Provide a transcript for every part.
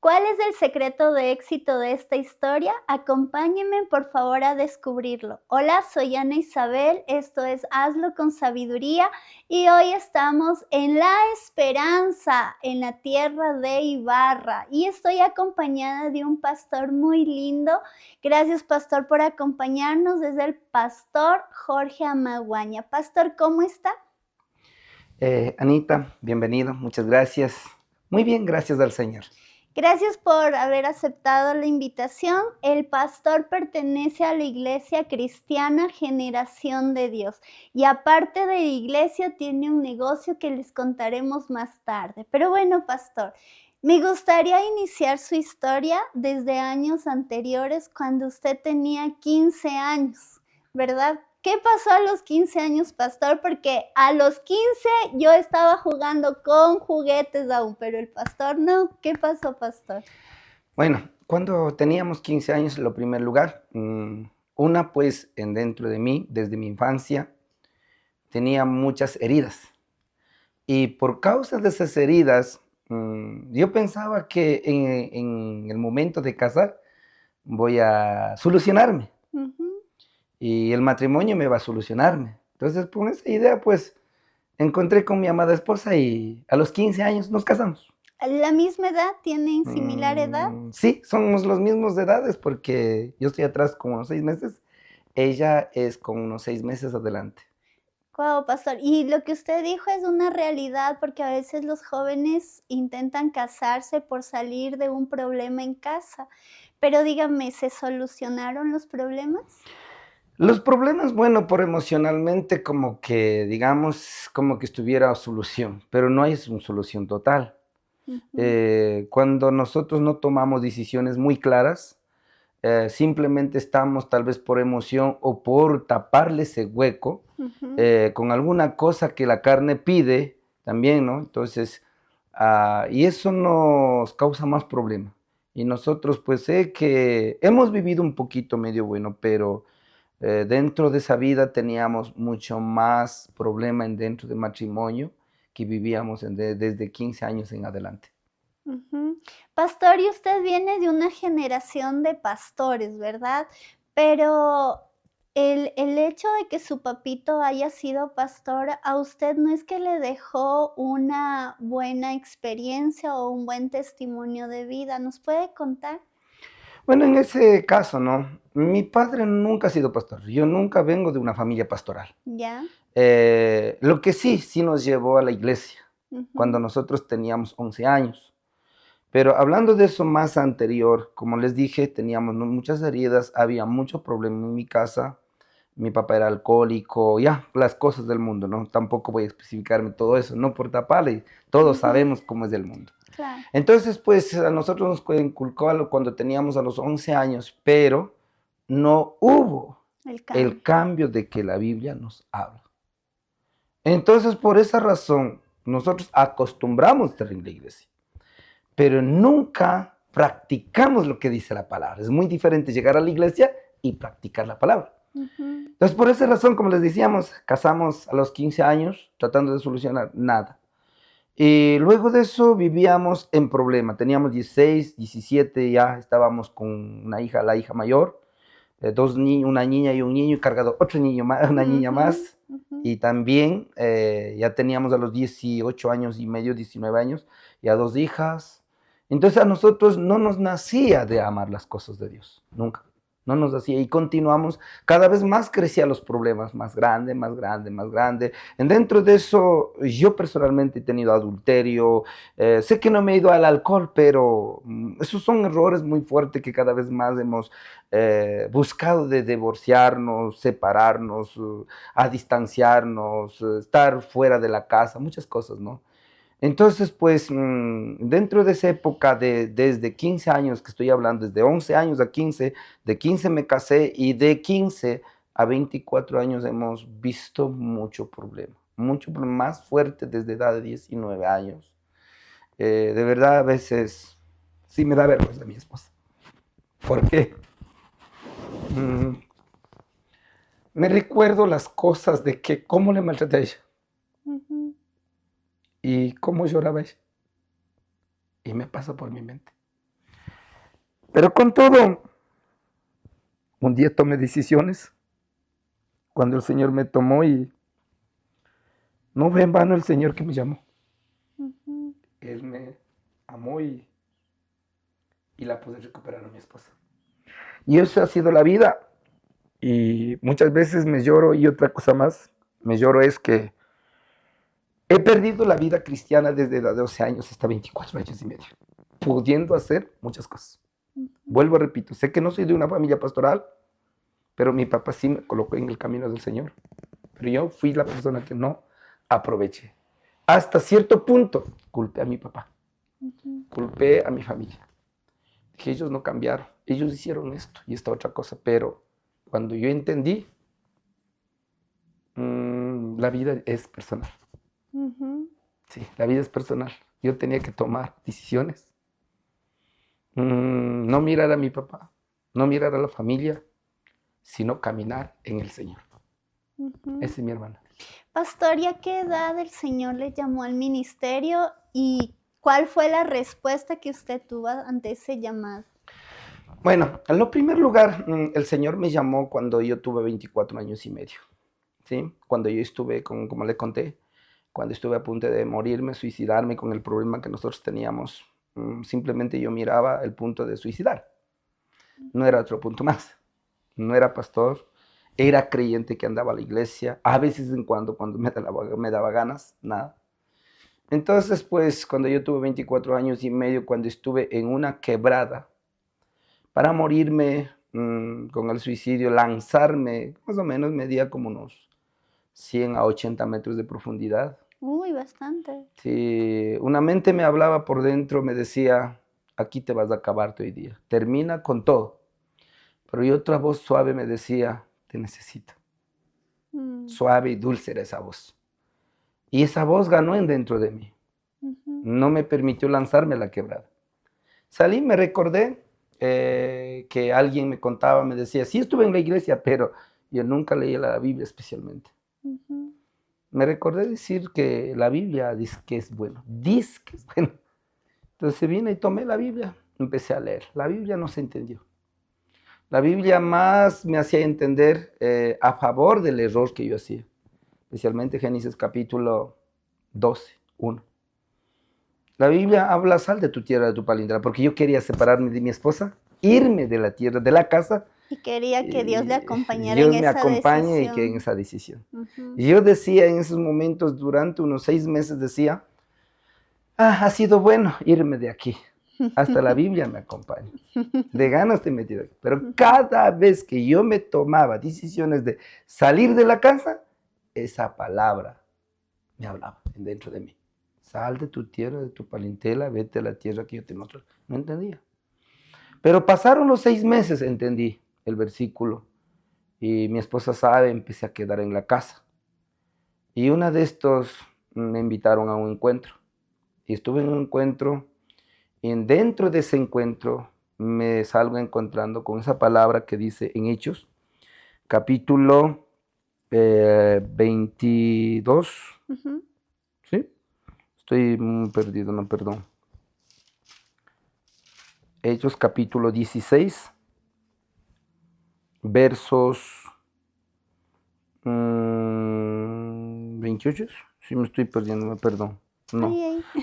¿Cuál es el secreto de éxito de esta historia? Acompáñenme, por favor, a descubrirlo. Hola, soy Ana Isabel, esto es Hazlo con Sabiduría y hoy estamos en La Esperanza, en la tierra de Ibarra, y estoy acompañada de un pastor muy lindo. Gracias, pastor, por acompañarnos. Es el pastor Jorge Amaguaña. Pastor, ¿cómo está? Anita, bienvenido, muchas gracias. Muy bien, gracias al Señor. Gracias por haber aceptado la invitación. El pastor pertenece a la Iglesia Cristiana Generación de Dios y aparte de la iglesia tiene un negocio que les contaremos más tarde. Pero bueno, pastor, me gustaría iniciar su historia desde años anteriores, cuando usted tenía 15 años, ¿verdad? ¿Qué pasó a los 15 años, pastor? Porque a los 15 yo estaba jugando con juguetes aún, pero el pastor no. ¿Qué pasó, pastor? Bueno, cuando teníamos 15 años, en lo primer lugar, una pues dentro de mí, desde mi infancia, tenía muchas heridas. Y por causa de esas heridas, yo pensaba que en el momento de casar voy a solucionarme. Y el matrimonio me va a solucionarme. Entonces, con esa idea, pues, encontré con mi amada esposa y a los 15 años nos casamos. ¿La misma edad? ¿Tienen similar edad? Sí, somos los mismos de edades porque yo estoy atrás con unos 6 meses, ella es con unos 6 meses adelante. Wow, pastor. Y lo que usted dijo es una realidad, porque a veces los jóvenes intentan casarse por salir de un problema en casa. Pero dígame, ¿se solucionaron los problemas? Los problemas, bueno, por emocionalmente como que, digamos, como que estuviera solución, pero no hay una solución total. Cuando nosotros no tomamos decisiones muy claras, simplemente estamos tal vez por emoción o por taparle ese hueco con alguna cosa que la carne pide también, ¿no? Entonces, y eso nos causa más problema. Y nosotros pues sé que hemos vivido un poquito medio bueno, pero dentro de esa vida teníamos mucho más problema dentro del matrimonio que vivíamos desde 15 años en adelante. Pastor, y usted viene de una generación de pastores, ¿verdad? Pero el hecho de que su papito haya sido pastor, a usted no es que le dejó una buena experiencia o un buen testimonio de vida. ¿Nos puede contar? Bueno, en ese caso, ¿no? Mi padre nunca ha sido pastor. Yo nunca vengo de una familia pastoral. ¿Ya? Lo que sí nos llevó a la iglesia cuando Ujú. nosotros teníamos 11 años. Pero hablando de eso más anterior, como les dije, teníamos muchas heridas, había mucho problema en mi casa. Mi papá era alcohólico, ya, las cosas del mundo, ¿no? Tampoco voy a especificarme todo eso, no por taparle, todos sabemos cómo es el mundo. Claro. Entonces, pues a nosotros nos inculcó algo cuando teníamos a los 11 años, pero no hubo el cambio de que la Biblia nos habla. Entonces, por esa razón, nosotros acostumbramos estar en la iglesia, pero nunca practicamos lo que dice la palabra. Es muy diferente llegar a la iglesia y practicar la palabra. Entonces, por esa razón, como les decíamos, casamos a los 15 años tratando de solucionar nada. Y luego de eso vivíamos en problema. Teníamos 16, 17, ya estábamos con una hija, la hija mayor, dos niños, una niña y un niño, y cargado otro niño más, una niña más. Y también ya teníamos a los 18 años y medio, 19 años, ya dos hijas. Entonces a nosotros no nos nacía de amar las cosas de Dios, nunca. No nos hacía y continuamos, cada vez más crecían los problemas, más grande, más grande, más grande. Dentro de eso, yo personalmente he tenido adulterio, sé que no me he ido al alcohol, pero esos son errores muy fuertes que cada vez más hemos buscado de divorciarnos, separarnos, a distanciarnos, estar fuera de la casa, muchas cosas, ¿no? Entonces, pues, dentro de esa época desde 15 años que estoy hablando, desde 11 años a 15, de 15 me casé y de 15 a 24 años hemos visto mucho problema más fuerte desde edad de 19 años. De verdad, a veces sí me da vergüenza mi esposa. ¿Por qué? Me recuerdo las cosas de que cómo le maltraté a ella y cómo lloraba ella. Y me pasa por mi mente. Pero con todo, un día tomé decisiones cuando el Señor me tomó y no fue en vano el Señor que me llamó. Él me amó y la pude recuperar a mi esposa. Y eso ha sido la vida. Y muchas veces me lloro, y otra cosa más, me lloro es que he perdido la vida cristiana desde los 12 años hasta 24 años y medio, pudiendo hacer muchas cosas. Vuelvo, repito, sé que no soy de una familia pastoral, pero mi papá sí me colocó en el camino del Señor. Pero yo fui la persona que no aproveché. Hasta cierto punto culpé a mi papá, culpé a mi familia. Que ellos no cambiaron, ellos hicieron esto y esta otra cosa, pero cuando yo entendí, la vida es personal. Sí, la vida es personal. Yo tenía que tomar decisiones. No mirar a mi papá, no mirar a la familia, sino caminar en el Señor. Ese es mi hermano. Pastor, ¿y a qué edad el Señor le llamó al ministerio y cuál fue la respuesta que usted tuvo ante ese llamado? Bueno, en lo primer lugar, el Señor me llamó cuando yo tuve 24 años y medio. ¿Sí? Cuando yo estuve, como le conté, cuando estuve a punto de morirme, suicidarme con el problema que nosotros teníamos, simplemente yo miraba el punto de suicidar. No era otro punto más. No era pastor, era creyente que andaba a la iglesia, a veces en cuando me daba ganas, nada. Entonces, pues, cuando yo tuve 24 años y medio, cuando estuve en una quebrada, para morirme con el suicidio, lanzarme, más o menos medía como unos 100 a 80 metros de profundidad. Uy, bastante. Sí, una mente me hablaba por dentro, me decía, aquí te vas a acabar hoy día, termina con todo. Pero y otra voz suave me decía, te necesito. Suave y dulce era esa voz. Y esa voz ganó en dentro de mí. No me permitió lanzarme a la quebrada. Salí, me recordé que alguien me contaba, me decía, sí estuve en la iglesia, pero yo nunca leí la Biblia especialmente. Me recordé decir que la Biblia dice que es bueno. Dice que es bueno. Entonces vine y tomé la Biblia, empecé a leer. La Biblia no se entendió. La Biblia más me hacía entender a favor del error que yo hacía. Especialmente Génesis capítulo 12, 1. La Biblia habla, sal de tu tierra, de tu palindra, porque yo quería separarme de mi esposa, irme de la tierra, de la casa. Y quería que Dios le acompañara Dios en me esa acompañe decisión. y que en esa decisión. Y yo decía en esos momentos, durante unos 6 meses, decía, ha sido bueno irme de aquí. Hasta la Biblia me acompaña. De ganas te he metido aquí. Pero cada vez que yo me tomaba decisiones de salir de la casa, esa palabra me hablaba dentro de mí. Sal de tu tierra, de tu parentela, vete a la tierra que yo te muestro. No entendía. Pero pasaron los 6 meses, entendí el versículo. Y mi esposa sabe, empecé a quedar en la casa. Y una de estos me invitaron a un encuentro. Y estuve en un encuentro. Y dentro de ese encuentro me salgo encontrando con esa palabra que dice en Hechos, capítulo 22. ¿Sí? Estoy perdido, no, perdón. Hechos capítulo 16, versos 28. Sí, me estoy perdiendo, perdón. No,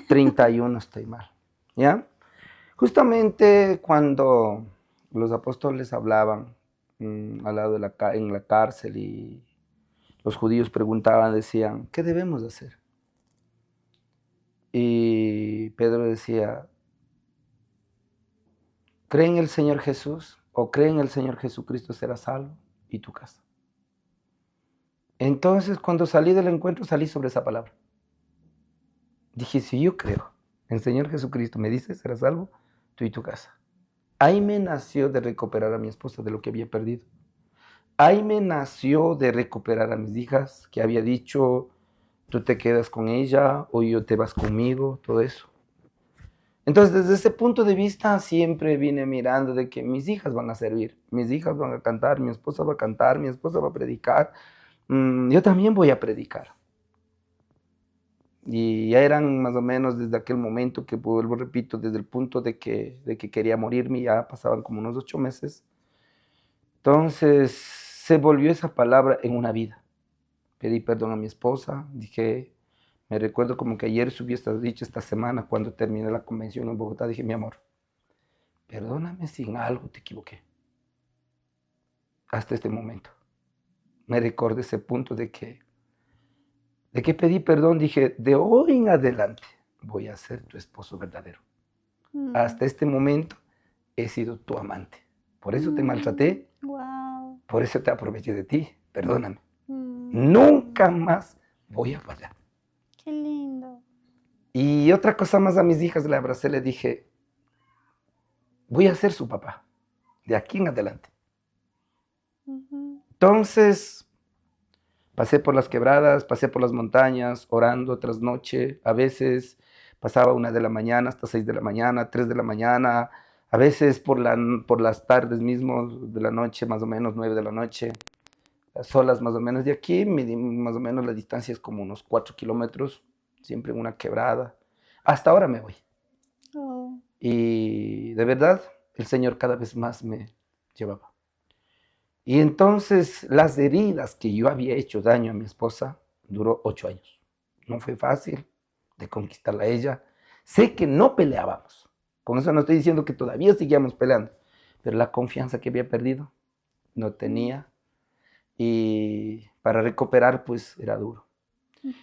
31 estoy mal. ¿Ya? Justamente cuando los apóstoles hablaban al lado de en la cárcel y los judíos preguntaban, decían, ¿qué debemos hacer? Y Pedro decía, cree en el Señor Jesús o cree en el Señor Jesucristo, serás salvo y tu casa. Entonces, cuando salí del encuentro, salí sobre esa palabra. Dije, si yo creo en el Señor Jesucristo, me dice, serás salvo tú y tu casa. Ahí me nació de recuperar a mi esposa de lo que había perdido. Ahí me nació de recuperar a mis hijas, que había dicho, tú te quedas con ella o yo te vas conmigo, todo eso. Entonces, desde ese punto de vista, siempre vine mirando de que mis hijas van a servir, mis hijas van a cantar, mi esposa va a cantar, mi esposa va a predicar, yo también voy a predicar. Y ya eran más o menos desde aquel momento que, vuelvo, repito, desde el punto de que quería morirme, ya pasaban como unos 8 meses. Entonces se volvió esa palabra en una vida. Pedí perdón a mi esposa, dije, me recuerdo como que ayer subí esta dicha esta semana cuando terminé la convención en Bogotá, dije, mi amor, perdóname si en algo te equivoqué. Hasta este momento. Me recordé ese punto de que pedí perdón, dije, de hoy en adelante voy a ser tu esposo verdadero. Hasta este momento he sido tu amante. Por eso te maltraté, Wow. por eso te aproveché de ti, perdóname. Nunca más voy a fallar. Qué lindo. Y otra cosa más, a mis hijas le abracé, le dije, voy a ser su papá, de aquí en adelante. Entonces, pasé por las quebradas, pasé por las montañas, orando tras noche. A veces pasaba 1 de la mañana hasta 6 de la mañana, 3 de la mañana. A veces por las tardes mismos de la noche, más o menos 9 de la noche. Solas más o menos. De aquí, más o menos la distancia es como unos 4 kilómetros. Siempre en una quebrada. Hasta ahora me voy. Oh. Y de verdad, el Señor cada vez más me llevaba. Y entonces las heridas que yo había hecho daño a mi esposa duró 8 años. No fue fácil de conquistarla a ella. Sé que no peleábamos. Con eso no estoy diciendo que todavía seguíamos peleando. Pero la confianza que había perdido no tenía. Y para recuperar pues era duro.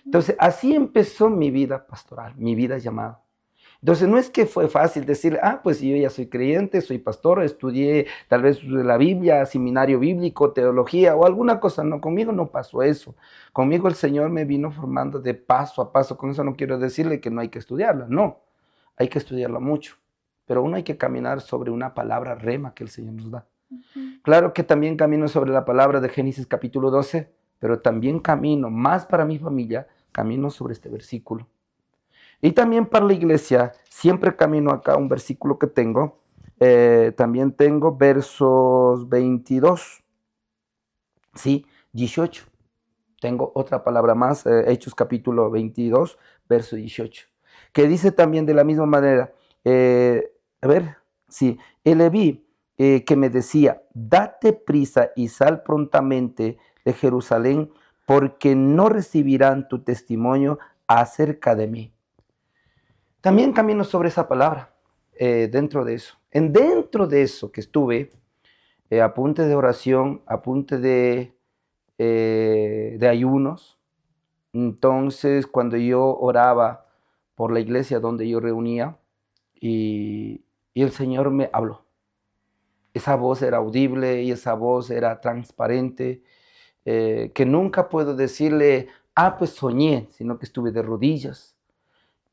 Entonces así empezó mi vida pastoral, mi vida llamada. Entonces no es que fue fácil decir, pues yo ya soy creyente, soy pastor, estudié tal vez la Biblia, seminario bíblico, teología o alguna cosa. No, conmigo no pasó eso. Conmigo el Señor me vino formando de paso a paso. Con eso no quiero decirle que no hay que estudiarla, no. Hay que estudiarla mucho. Pero uno hay que caminar sobre una palabra rema que el Señor nos da. Claro que también camino sobre la palabra de Génesis capítulo 12, pero también camino, más para mi familia, camino sobre este versículo. Y también para la iglesia, siempre camino acá un versículo que tengo. También tengo versos 22, ¿sí? 18. Tengo otra palabra más, Hechos capítulo 22, verso 18, que dice también de la misma manera, el Leví que me decía, date prisa y sal prontamente de Jerusalén, porque no recibirán tu testimonio acerca de mí. También camino sobre esa palabra, dentro de eso. Dentro de eso que estuve, apunte de oración, apunte de ayunos. Entonces, cuando yo oraba por la iglesia donde yo reunía, y el Señor me habló. Esa voz era audible y esa voz era transparente, que nunca puedo decirle, pues soñé, sino que estuve de rodillas.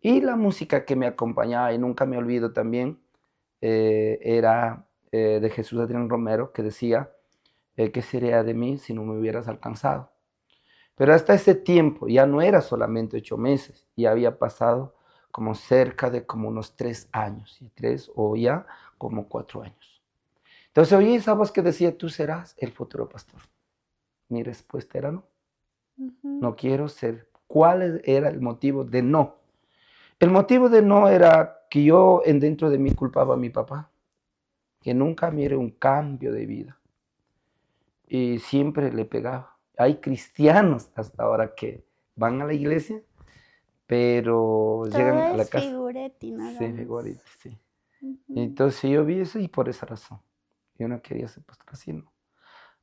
Y la música que me acompañaba, y nunca me olvido también, era de Jesús Adrián Romero, que decía, ¿qué sería de mí si no me hubieras alcanzado? Pero hasta ese tiempo ya no era solamente 8 meses, ya había pasado como cerca de como unos 3 años, y 3 o ya como 4 años. Entonces oí esa voz que decía, tú serás el futuro pastor. Mi respuesta era no. No quiero ser. ¿Cuál era el motivo de no? El motivo de no era que yo dentro de mí culpaba a mi papá, que nunca mire un cambio de vida. Y siempre le pegaba. Hay cristianos hasta ahora que van a la iglesia, pero todo llegan a la casa. Figuretti, nada sí, figuretti, sí. Entonces yo vi eso y por esa razón. Yo no quería ser pastor, así no.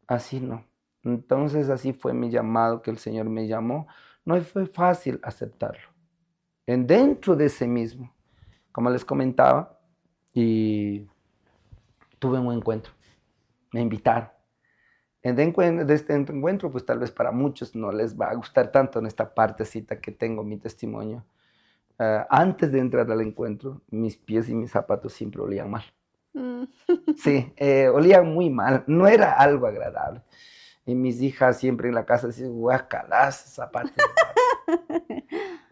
Así no. Entonces así fue mi llamado, que el Señor me llamó. No fue fácil aceptarlo. Dentro de ese mismo, como les comentaba, y tuve un encuentro, me invitaron. De este encuentro, pues tal vez para muchos no les va a gustar tanto en esta partecita que tengo mi testimonio. Antes de entrar al encuentro, mis pies y mis zapatos siempre olían mal. Sí, olían muy mal, no era algo agradable. Y mis hijas siempre en la casa decían, guacalas, zapatos.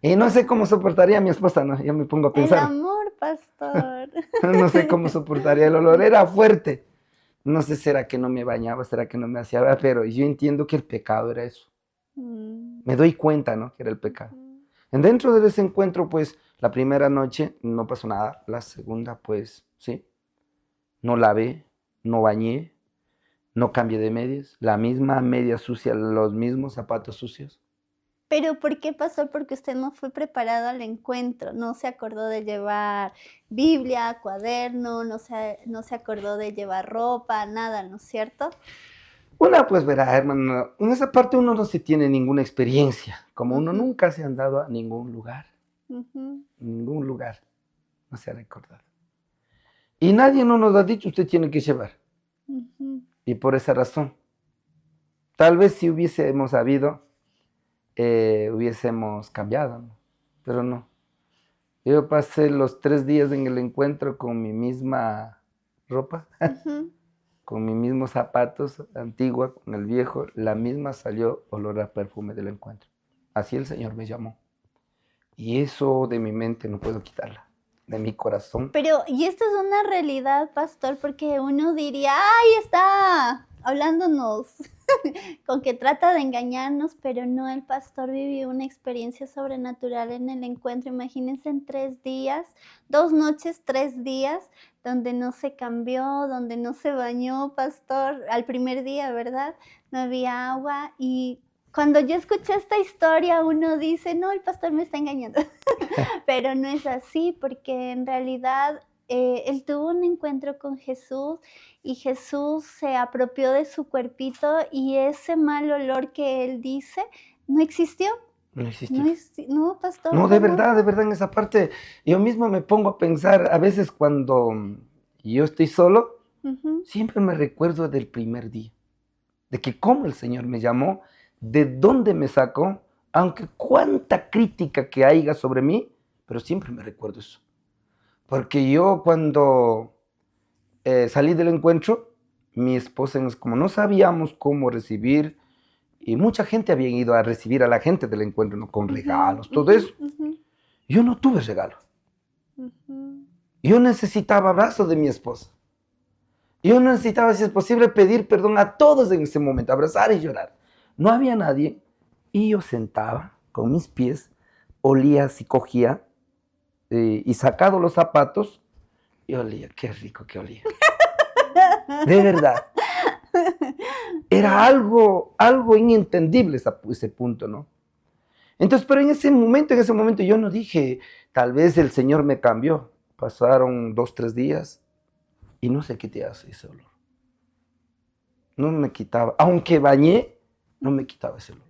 Y no sé cómo soportaría a mi esposa, ¿no? Yo me pongo a pensar. El amor, pastor. No sé cómo soportaría, el olor era fuerte. No sé, será que no me bañaba, será que no me hacía, pero yo entiendo que el pecado era eso. Me doy cuenta, ¿no? Que era el pecado. Dentro de ese encuentro, pues, la primera noche no pasó nada. La segunda, pues, sí. No lavé, no bañé, no cambié de medias. La misma media sucia, los mismos zapatos sucios. ¿Pero por qué pasó? Porque usted no fue preparado al encuentro, no se acordó de llevar Biblia, cuaderno, no se acordó de llevar ropa, nada, ¿no es cierto? Una, pues verá, hermano, en esa parte uno no se tiene ninguna experiencia, como uno Ujú, nunca se ha andado a ningún ujú, lugar, no se ha recordado. Y nadie no nos ha dicho, usted tiene que llevar. ujú. Y por esa razón, tal vez si hubiésemos sabido, hubiésemos cambiado, ¿no? Pero no. Yo pasé los 3 días en el encuentro con mi misma ropa, Ujú. con mis mismos zapatos antigua, con el viejo, la misma salió olor a perfume del encuentro. Así el Señor me llamó. Y eso de mi mente no puedo quitarla, de mi corazón. Pero, y esto es una realidad, pastor, porque uno diría, ¡ay, está hablándonos! Con que trata de engañarnos, pero no, el pastor vivió una experiencia sobrenatural en el encuentro. Imagínense en 3 días, 2 noches, 3 días, donde no se cambió, donde no se bañó, pastor, al primer día, ¿verdad? No había agua y cuando yo escuché esta historia, uno dice, no, el pastor me está engañando. Pero no es así, porque en realidad él tuvo un encuentro con Jesús y Jesús se apropió de su cuerpito y ese mal olor que él dice no existió. No existió. No, pastor, No, ¿cómo? de verdad, en esa parte, yo mismo me pongo a pensar, a veces cuando yo estoy solo, Ujú, siempre me recuerdo del primer día, de que cómo el Señor me llamó, de dónde me sacó, aunque cuánta crítica que haya sobre mí, pero siempre me recuerdo eso. Porque yo cuando salí del encuentro, mi esposa, como no sabíamos cómo recibir, y mucha gente había ido a recibir a la gente del encuentro, ¿no? Con ujú, regalos, todo ujú, eso. ujú, Yo no tuve regalo. ujú. Yo necesitaba abrazo de mi esposa. Yo necesitaba, si es posible, pedir perdón a todos en ese momento, abrazar y llorar. No había nadie. Y yo sentaba con mis pies, olía, si cogía, y sacado los zapatos, y olía, qué rico que olía. De verdad. Era algo inentendible ese punto, ¿no? Entonces, pero en ese momento yo no dije, tal vez el Señor me cambió. Pasaron 2, 3 días y no sé qué te hace ese olor. No me quitaba, aunque bañé, no me quitaba ese olor.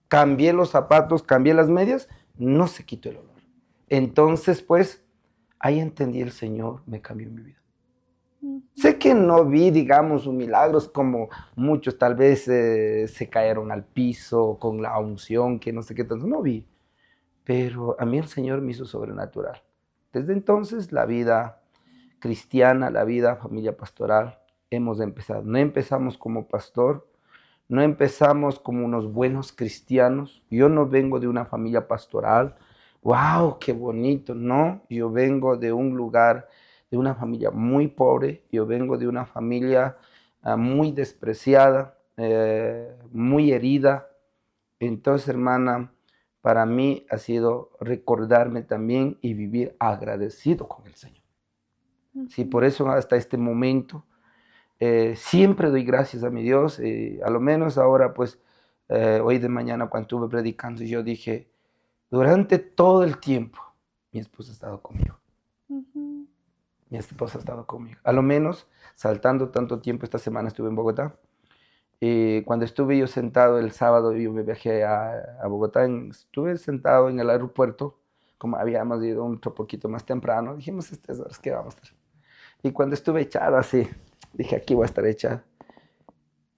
Cambié los zapatos, cambié las medias, no se quitó el olor. Entonces, pues, ahí entendí el Señor, me cambió mi vida. Sé que no vi, digamos, milagros como muchos tal vez se cayeron al piso con la unción, que no sé qué tanto, no vi. Pero a mí el Señor me hizo sobrenatural. Desde entonces, la vida cristiana, la vida familia pastoral, hemos empezado. No empezamos como pastor, no empezamos como unos buenos cristianos. Yo no vengo de una familia pastoral. ¡Wow! ¡Qué bonito! No, yo vengo de un lugar, de una familia muy pobre. Yo vengo de una familia muy despreciada, muy herida. Entonces, hermana, para mí ha sido recordarme también y vivir agradecido con el Señor. Sí, por eso hasta este momento siempre doy gracias a mi Dios. A lo menos ahora, pues, hoy de mañana cuando estuve predicando, yo dije, durante todo el tiempo, mi esposa ha estado conmigo. Ujú, Mi esposa ha estado conmigo. A lo menos, saltando tanto tiempo, esta semana estuve en Bogotá. Cuando estuve yo sentado el sábado, yo me viajé a Bogotá, estuve sentado en el aeropuerto, como habíamos ido un poquito más temprano, dijimos, estas horas, ¿qué vamos a hacer? Y cuando estuve echado así, dije, aquí voy a estar echado.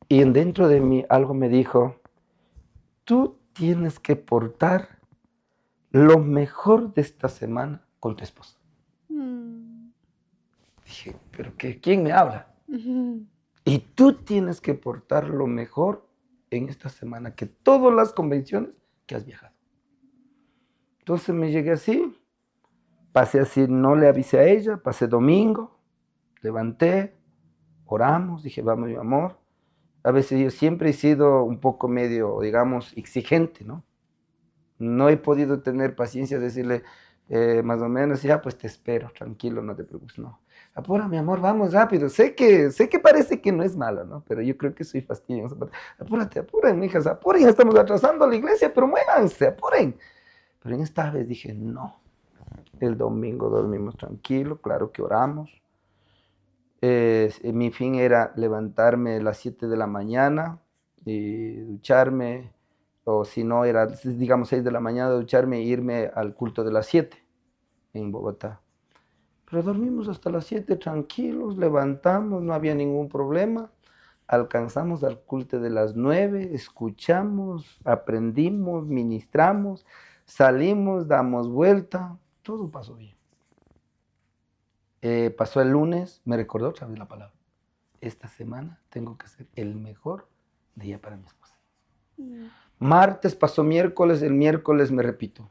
Y dentro de mí algo me dijo, tú tienes que portar lo mejor de esta semana con tu esposa. mm, Dije, ¿pero qué? ¿Quién me habla? ujú. Y tú tienes que portar lo mejor en esta semana que todas las convenciones que has viajado. Entonces me llegué así, pasé así, no le avisé a ella, pasé domingo, levanté, oramos, dije, vamos mi amor. A veces yo siempre he sido un poco medio, digamos, exigente, ¿no? No he podido tener paciencia de decirle más o menos, ya pues te espero, tranquilo, no te preocupes, no. Apura, mi amor, vamos rápido. Sé que parece que no es malo, ¿no? Pero yo creo que soy fastidioso. Apúrate, apuren, mijas, apuren, ya estamos atrasando a la iglesia, pero muévanse, apuren. Pero en esta vez dije, no. El domingo dormimos tranquilo, claro que oramos. Mi fin era levantarme a las 7 de la mañana y ducharme, o si no, era, digamos, 6 de la mañana, ducharme e irme al culto de las 7 en Bogotá. Pero dormimos hasta las 7 tranquilos, levantamos, no había ningún problema. Alcanzamos al culto de las 9, escuchamos, aprendimos, ministramos, salimos, damos vuelta, todo pasó bien. Pasó el lunes, me recordó otra vez la palabra. Esta semana tengo que ser el mejor día para mi esposa. Martes pasó miércoles, el miércoles me repito,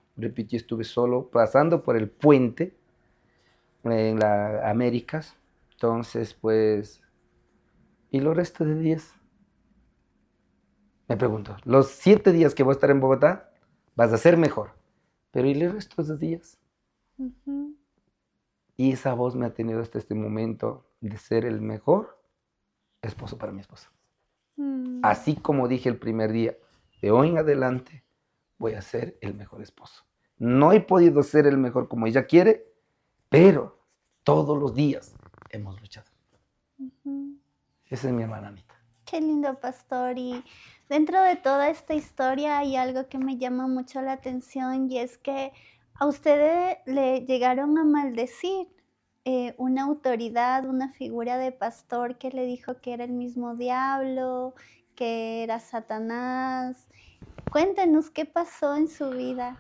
estuve solo, pasando por el puente en las Américas. Entonces, pues, ¿y los restos de días? Me pregunto, los 7 días que voy a estar en Bogotá, vas a ser mejor. Pero ¿y los restos de días? Y esa voz me ha tenido hasta este momento de ser el mejor esposo para mi esposa. Así como dije el primer día, de hoy en adelante voy a ser el mejor esposo. No he podido ser el mejor como ella quiere, pero todos los días hemos luchado. Esa es mi hermana Anita. Qué lindo, pastor. Y dentro de toda esta historia hay algo que me llama mucho la atención, y es que a ustedes le llegaron a maldecir una autoridad, una figura de pastor que le dijo que era el mismo diablo, que era Satanás. Cuéntenos qué pasó en su vida.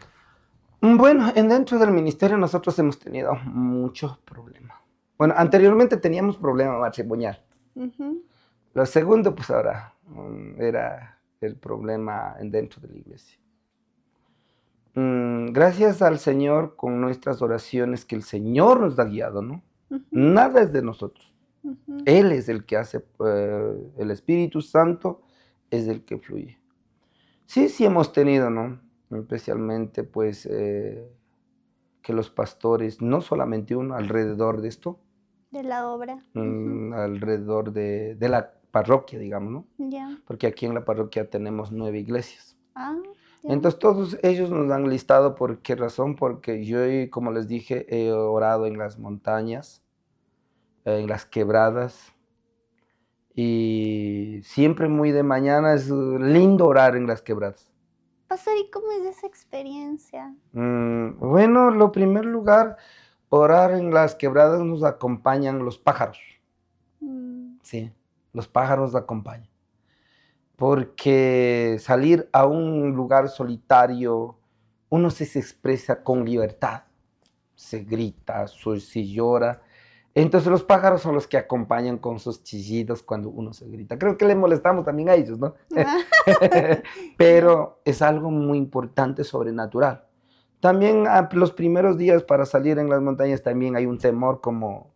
Bueno, dentro del ministerio nosotros hemos tenido muchos problemas. Bueno, anteriormente teníamos problemas matrimonial. Lo segundo, pues ahora, era el problema dentro de la iglesia. Gracias al Señor, con nuestras oraciones, que el Señor nos ha guiado, ¿no? Nada es de nosotros. Él es el que hace, el Espíritu Santo es el que fluye. Sí hemos tenido, ¿no? Especialmente, pues, que los pastores, no solamente uno, alrededor de esto. De la obra. Alrededor de la parroquia, digamos, ¿no? Yeah. Porque aquí en la parroquia tenemos 9 iglesias. Yeah. Entonces todos ellos nos han listado. ¿Por qué razón? Porque yo, como les dije, he orado en las montañas, en las quebradas, y siempre muy de mañana es lindo orar en las quebradas. Pastor, ¿y cómo es esa experiencia? Bueno, lo primer lugar, orar en las quebradas nos acompañan los pájaros. Sí, los pájaros acompañan. Porque salir a un lugar solitario, uno se expresa con libertad, se grita, se llora. Entonces los pájaros son los que acompañan con sus chillidos cuando uno se grita. Creo que le molestamos también a ellos, ¿no? Pero es algo muy importante, sobrenatural. También los primeros días para salir en las montañas también hay un temor como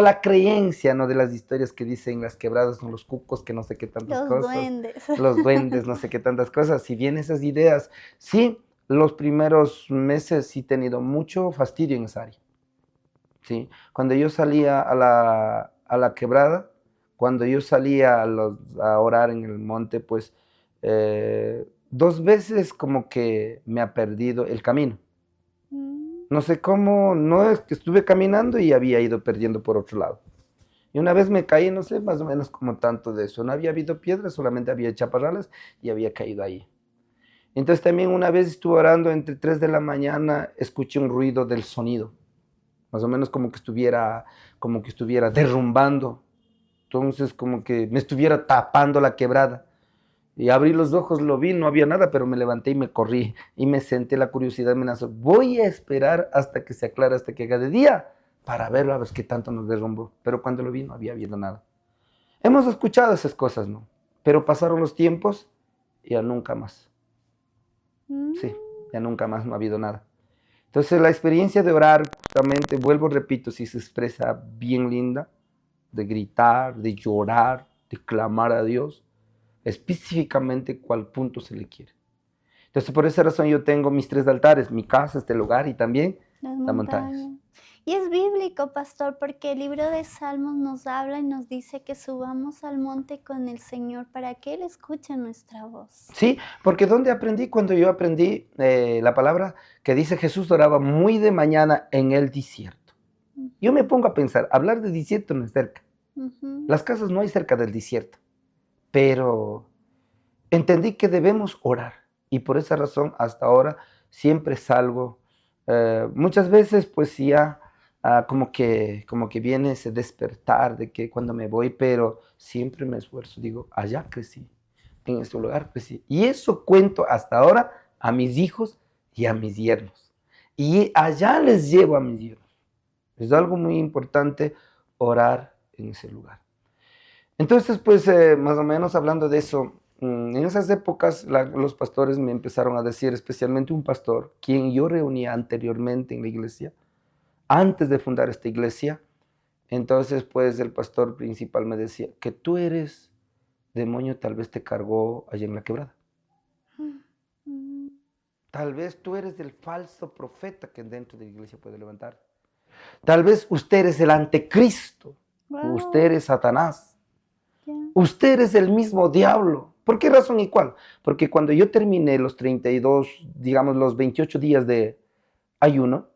la creencia, ¿no? De las historias que dicen las quebradas son los cucos, que no sé qué tantas cosas. Los duendes. Los duendes, no sé qué tantas cosas. Si bien esas ideas, sí, los primeros meses sí he tenido mucho fastidio en esa área. Sí, cuando yo salía a la quebrada, cuando yo salía a orar en el monte, pues 2 veces como que me ha perdido el camino. No sé cómo, no es que estuve caminando y había ido perdiendo por otro lado. Y una vez me caí, no sé, más o menos como tanto de eso. No había habido piedras, solamente había chaparrales y había caído ahí. Entonces también una vez estuve orando entre 3 de la mañana, escuché un ruido del sonido. Más o menos como que estuviera derrumbando. Entonces como que me estuviera tapando la quebrada. Y abrí los ojos, lo vi, no había nada, pero me levanté y me corrí. Y me senté, la curiosidad me nació. Voy a esperar hasta que se aclare, hasta que haga de día, para verlo, a ver qué tanto nos derrumbó. Pero cuando lo vi no había habido nada. Hemos escuchado esas cosas, ¿no? Pero pasaron los tiempos y ya nunca más. Sí, ya nunca más no ha habido nada. Entonces la experiencia de orar, justamente, vuelvo, repito, si se expresa bien linda, de gritar, de llorar, de clamar a Dios, específicamente cuál punto se le quiere. Entonces, por esa razón yo tengo mis 3 altares, mi casa, este lugar y también las montañas. Y es bíblico, pastor, porque el libro de Salmos nos habla y nos dice que subamos al monte con el Señor para que Él escuche nuestra voz. Sí, porque ¿dónde aprendí? Cuando yo aprendí la palabra que dice Jesús oraba muy de mañana en el desierto. Yo me pongo a pensar, hablar de desierto no es cerca. Las casas no hay cerca del desierto, pero entendí que debemos orar y por esa razón hasta ahora siempre salgo. Muchas veces pues ya como que viene ese despertar de que cuando me voy, pero siempre me esfuerzo, digo, allá crecí, en este lugar crecí. Y eso cuento hasta ahora a mis hijos y a mis yernos. Y allá les llevo a mis yernos. Es algo muy importante orar en ese lugar. Entonces, pues, más o menos hablando de eso, en esas épocas los pastores me empezaron a decir, especialmente un pastor, quien yo reunía anteriormente en la iglesia, antes de fundar esta iglesia. Entonces, pues, el pastor principal me decía, que tú eres demonio, tal vez te cargó allá en la quebrada. Tal vez tú eres el falso profeta que dentro de la iglesia puede levantar. Tal vez usted es el anticristo. Wow. Usted es Satanás. Usted es el mismo diablo. ¿Por qué razón y cuál? Porque cuando yo terminé los 32, digamos los 28 días de ayuno,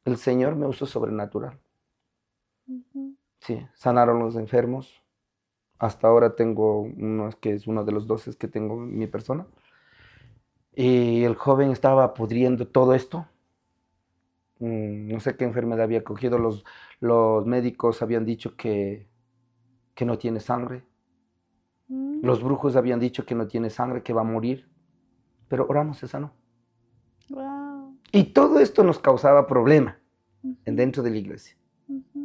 el Señor me usó sobrenatural. Sí, sanaron los enfermos. Hasta ahora tengo uno que es uno de los 12 que tengo en mi persona. Y el joven estaba pudriendo todo esto. No sé qué enfermedad había cogido. Los médicos habían dicho que no tiene sangre. Los brujos habían dicho que no tiene sangre, que va a morir. Pero oramos, se sanó. Wow. Y todo esto nos causaba problema dentro de la iglesia.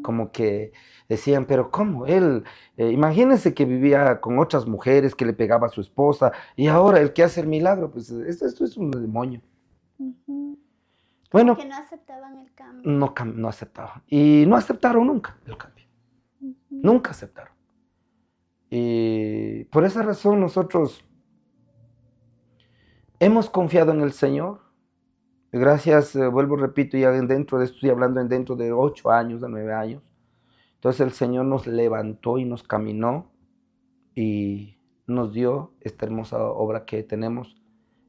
Como que decían, pero ¿cómo? Él, imagínense que vivía con otras mujeres, que le pegaba a su esposa, y ahora el que hace el milagro, pues esto es un demonio. Bueno, que no aceptaban el cambio. No aceptaban. Y no aceptaron nunca el cambio. Nunca aceptaron. Y por esa razón nosotros hemos confiado en el Señor. Gracias, vuelvo, repito, ya dentro de esto estoy hablando dentro de 8 años, de 9 años. Entonces el Señor nos levantó y nos caminó y nos dio esta hermosa obra que tenemos.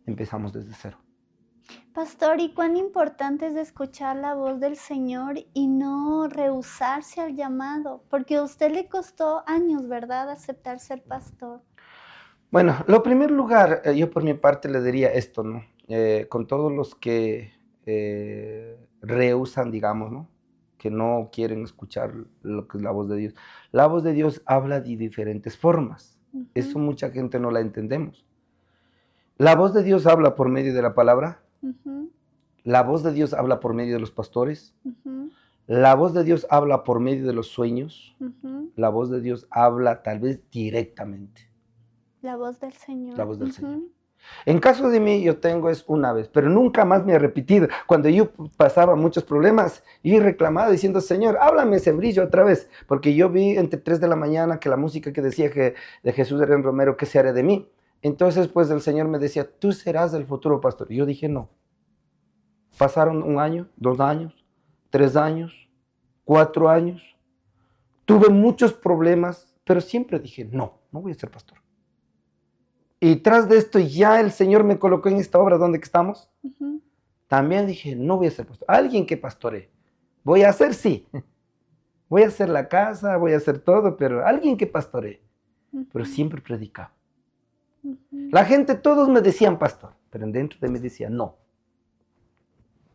Empezamos desde cero. Pastor, ¿y cuán importante es escuchar la voz del Señor y no rehusarse al llamado? Porque a usted le costó años, ¿verdad?, aceptar ser pastor. Bueno, lo primer lugar, yo por mi parte le diría esto, ¿no? Con todos los que rehusan, digamos, ¿no? Que no quieren escuchar lo que es la voz de Dios. La voz de Dios habla de diferentes formas. Eso mucha gente no la entendemos. La voz de Dios habla por medio de la palabra. La voz de Dios habla por medio de los pastores. La voz de Dios habla por medio de los sueños. La voz de Dios habla tal vez directamente. La voz del Señor. La voz del Señor. En caso de mí, yo tengo es una vez, pero nunca más me he repetido. Cuando yo pasaba muchos problemas, yo he reclamado diciendo, Señor, háblame ese brillo otra vez. Porque yo vi entre 3 de la mañana que la música que decía que de Jesús Herrén Romero, ¿qué se hará de mí? Entonces, pues el Señor me decía, tú serás el futuro pastor. Y yo dije, no. Pasaron 1 año, 2 años, 3 años, 4 años. Tuve muchos problemas, pero siempre dije, no voy a ser pastor. Y tras de esto ya el Señor me colocó en esta obra donde estamos. También dije, no voy a ser pastor. Alguien que pastoree. Voy a hacer, sí. Voy a hacer la casa, voy a hacer todo, pero alguien que pastoree. Pero siempre predicaba. La gente, todos me decían pastor, pero dentro de mí decía no.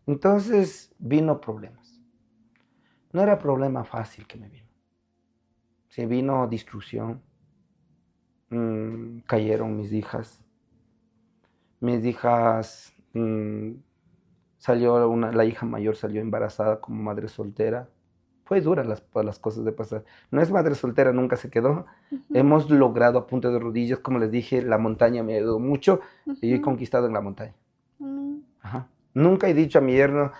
Entonces vino problemas. No era problema fácil que me vino. Se vino destrucción. Cayeron mis hijas. Mis hijas, la hija mayor salió embarazada como madre soltera. Fue dura las cosas de pasar. No es madre soltera, nunca se quedó. Hemos logrado a punta de rodillas, como les dije, la montaña me ayudó mucho y he conquistado en la montaña. Ajá. Nunca he dicho a mi yerno,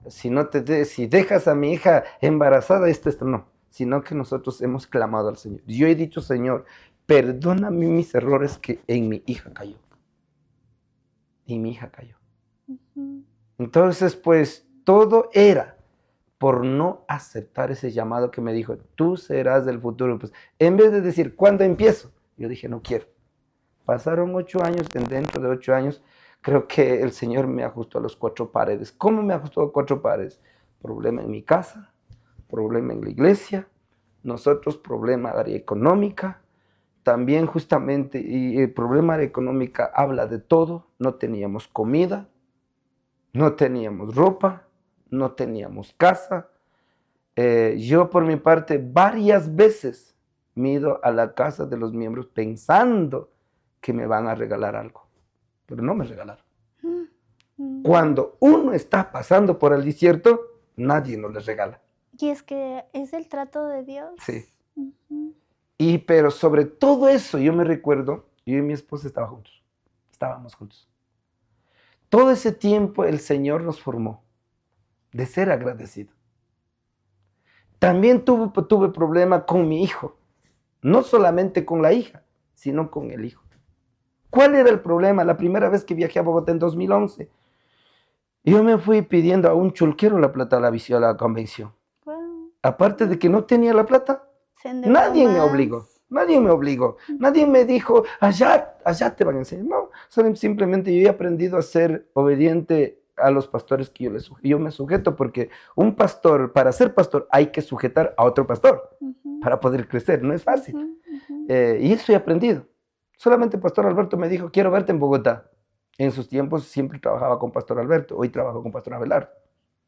si dejas a mi hija embarazada, esto, no. Sino que nosotros hemos clamado al Señor. Yo he dicho, Señor, perdóname mis errores que en mi hija cayó. y mi hija cayó. Ujú. Entonces, pues, todo era por no aceptar ese llamado que me dijo, tú serás del futuro. Pues, en vez de decir, ¿cuándo empiezo? Yo dije, no quiero. Pasaron 8 años, dentro de 8 años, creo que el Señor me ajustó a los 4 paredes. ¿Cómo me ajustó a 4 paredes? Problema en mi casa, problema en la iglesia, nosotros problema área económica, también justamente, y el problema área económica habla de todo, no teníamos comida, no teníamos ropa, no teníamos casa. Yo por mi parte varias veces me he ido a la casa de los miembros pensando que me van a regalar algo, pero no me regalaron. Cuando uno está pasando por el desierto, nadie nos le regala. Y es que es el trato de Dios. Sí. Ujú. Pero sobre todo eso, yo me recuerdo, yo y mi esposa estábamos juntos. Todo ese tiempo el Señor nos formó de ser agradecido. También tuve problema con mi hijo, no solamente con la hija, sino con el hijo. ¿Cuál era el problema? La primera vez que viajé a Bogotá en 2011, yo me fui pidiendo a un chulquero la plata a la convención. Wow. Aparte de que no tenía la plata, Se endeudó nadie me más. obligó, nadie me dijo, allá te van a enseñar. No, simplemente yo he aprendido a ser obediente a los pastores que yo me sujeto, porque un pastor, para ser pastor, hay que sujetar a otro pastor Ujú. para poder crecer, no es fácil. Ujú. Y eso he aprendido. Solamente el pastor Alberto me dijo, quiero verte en Bogotá. En sus tiempos siempre trabajaba con pastor Alberto, hoy trabajo con pastor Abelardo.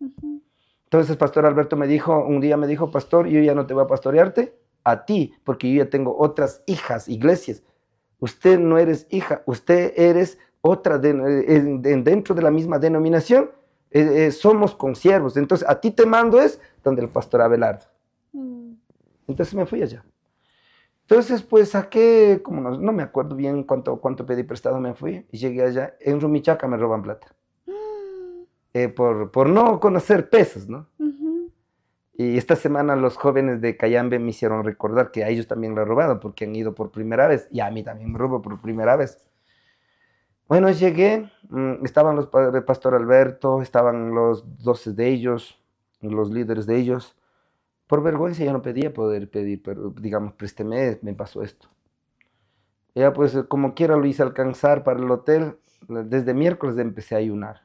Ujú. Entonces pastor Alberto un día me dijo, pastor, yo ya no te voy a pastorearte a ti, porque yo ya tengo otras hijas, iglesias. Usted no eres hija, usted eres otra dentro de la misma denominación, somos consiervos. Entonces a ti te mando es donde el pastor Abelardo. Entonces me fui allá. Entonces, pues saqué, como no me acuerdo bien cuánto pedí prestado, me fui y llegué allá. En Rumichaca me roban plata. Por no conocer pesos, ¿no? Ujú. Y esta semana los jóvenes de Cayambe me hicieron recordar que a ellos también lo he robado porque han ido por primera vez y a mí también me robo por primera vez. Bueno, llegué, estaban el pastor Alberto, estaban los 12 de ellos, los líderes de ellos. Por vergüenza yo no pedía poder pedir, pero digamos, présteme, me pasó esto. Ya pues como quiera lo hice alcanzar para el hotel. Desde miércoles empecé a ayunar.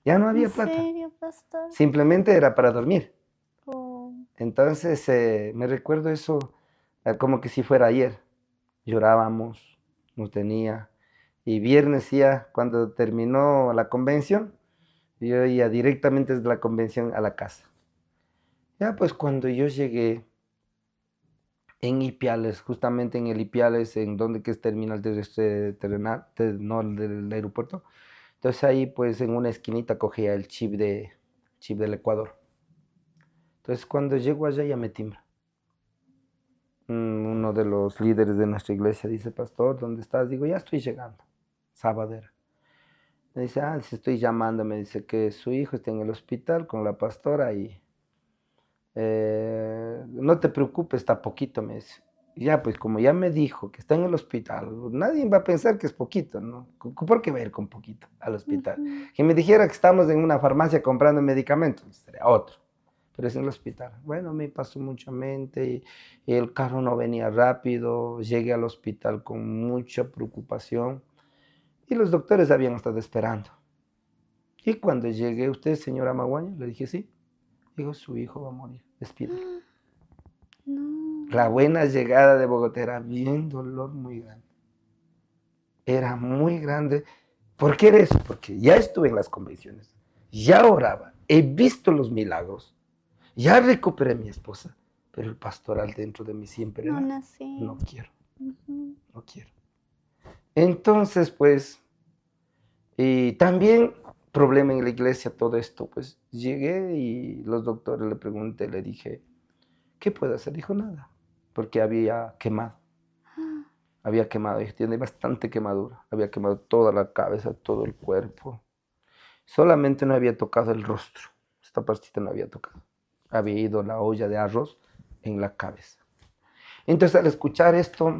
Ya no había plata. ¿En serio, pastor? Simplemente era para dormir. Oh. Entonces me recuerdo eso como que si fuera ayer. Llorábamos, no tenía. Y viernes ya, cuando terminó la convención, yo iba directamente desde la convención a la casa. Ya pues cuando yo llegué en Ipiales, justamente en el Ipiales, en donde que es terminal terrenal, no del aeropuerto. Entonces ahí pues en una esquinita cogía el chip del Ecuador. Entonces cuando llego allá ya me timbra. Uno de los líderes de nuestra iglesia dice, pastor, ¿dónde estás? Digo, ya estoy llegando, Sabadera. Me dice, estoy llamando, me dice que su hijo está en el hospital con la pastora y no te preocupes, está poquito, me dice. Ya, pues como ya me dijo que está en el hospital, nadie va a pensar que es poquito, ¿no? ¿Por qué va a ir con poquito al hospital? Ujú. Que me dijera que estamos en una farmacia comprando medicamentos, sería otro. Pero es en el hospital. Bueno, me pasó mucha mente y el carro no venía rápido, llegué al hospital con mucha preocupación y los doctores habían estado esperando. Y cuando llegué, ¿usted, señora Maguaña? Le dije, sí. Dijo, su hijo va a morir, despídelo. No. La buena llegada de Bogotá era bien dolor muy grande. Era muy grande. ¿Por qué era eso? Porque ya estuve en las convenciones, ya oraba, he visto los milagros, ya recuperé a mi esposa, pero el pastoral dentro de mí siempre No era, nací. no quiero, Ujú. no quiero. Entonces, pues, y también problema en la iglesia, todo esto, pues llegué y los doctores le pregunté, le dije, ¿qué puedo hacer? Dijo, nada, porque había quemado, tiene bastante quemadura, había quemado toda la cabeza, todo el cuerpo, solamente no había tocado el rostro, esta partita no había tocado, había ido la olla de arroz en la cabeza. Entonces al escuchar esto,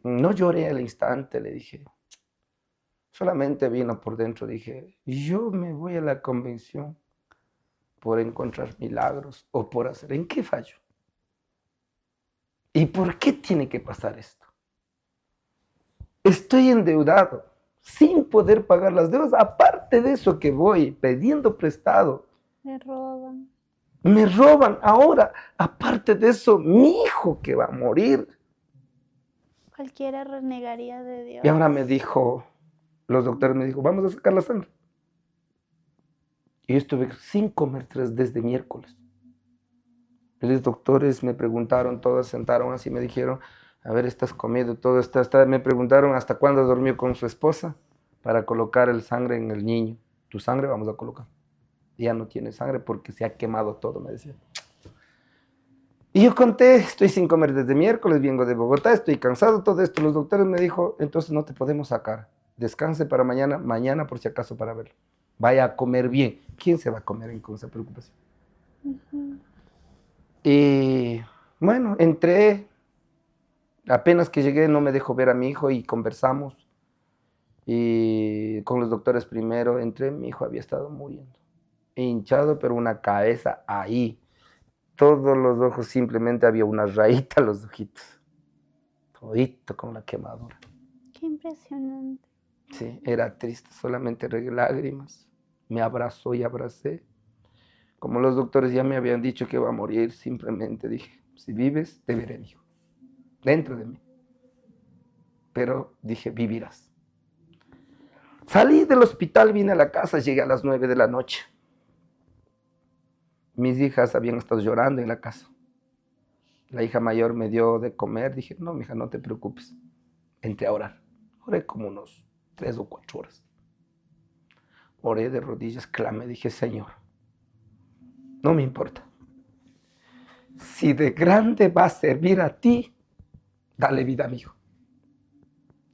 no lloré al instante, le dije, Solamente vino por dentro, dije, yo me voy a la convención por encontrar milagros o por hacer, ¿en qué fallo? ¿Y por qué tiene que pasar esto? Estoy endeudado, sin poder pagar las deudas, aparte de eso que voy pidiendo prestado. Me roban. Me roban ahora, aparte de eso, mi hijo que va a morir. Cualquiera renegaría de Dios. Y ahora me dijo, los doctores me dijo, vamos a sacar la sangre. Y yo estuve sin comer desde miércoles. Y los doctores me preguntaron, todos sentaron así, me dijeron, a ver, estás comiendo, todo está. Me preguntaron hasta cuándo dormió con su esposa para colocar el sangre en el niño. Tu sangre vamos a colocar. Ya no tiene sangre porque se ha quemado todo, me decían. Y yo conté, estoy sin comer desde miércoles, vengo de Bogotá, estoy cansado, todo esto. Los doctores me dijo, entonces no te podemos sacar. Descanse para mañana por si acaso para verlo. Vaya a comer bien. ¿Quién se va a comer con esa preocupación? Y bueno, entré, apenas que llegué no me dejó ver a mi hijo y conversamos. Y con los doctores primero entré, mi hijo había estado muriendo. Hinchado, pero una cabeza ahí. Todos los ojos, simplemente había una rayita en los ojitos. Todito con la quemadura. Qué impresionante. Sí, era triste, solamente regué lágrimas. Me abrazó y abracé. Como los doctores ya me habían dicho que iba a morir, simplemente dije, si vives, te veré, hijo. Dentro de mí. Pero dije, vivirás. Salí del hospital, vine a la casa, llegué a las 9 de la noche. Mis hijas habían estado llorando en la casa. La hija mayor me dio de comer. Dije, no, mija, no te preocupes. Entré a orar. Oré como unos 3 o 4 horas. Oré de rodillas, clamé, dije, Señor, no me importa. Si de grande va a servir a ti, dale vida a mi hijo.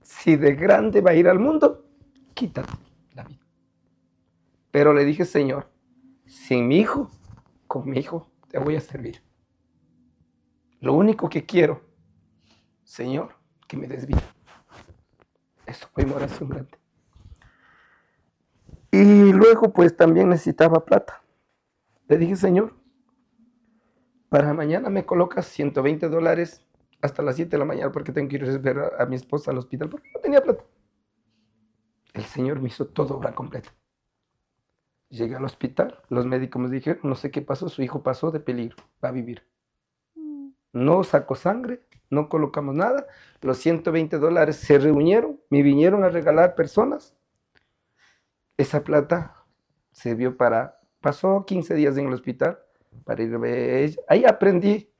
Si de grande va a ir al mundo, quítate la vida. Pero le dije, Señor, sin mi hijo, con mi hijo te voy a servir. Lo único que quiero, Señor, que me des vida. Eso fue mi oración grande. Y luego pues también necesitaba plata. Le dije, Señor, para mañana me colocas $120 hasta las 7 de la mañana porque tengo que ir a ver a mi esposa al hospital porque no tenía plata. El Señor me hizo todo obra completa. Llegué al hospital, los médicos me dijeron, no sé qué pasó, su hijo pasó de peligro, va a vivir. No sacó sangre, no colocamos nada, los $120 se reunieron, me vinieron a regalar personas. Esa plata se vio pasó 15 días en el hospital para ir a ver a ella. Ahí aprendí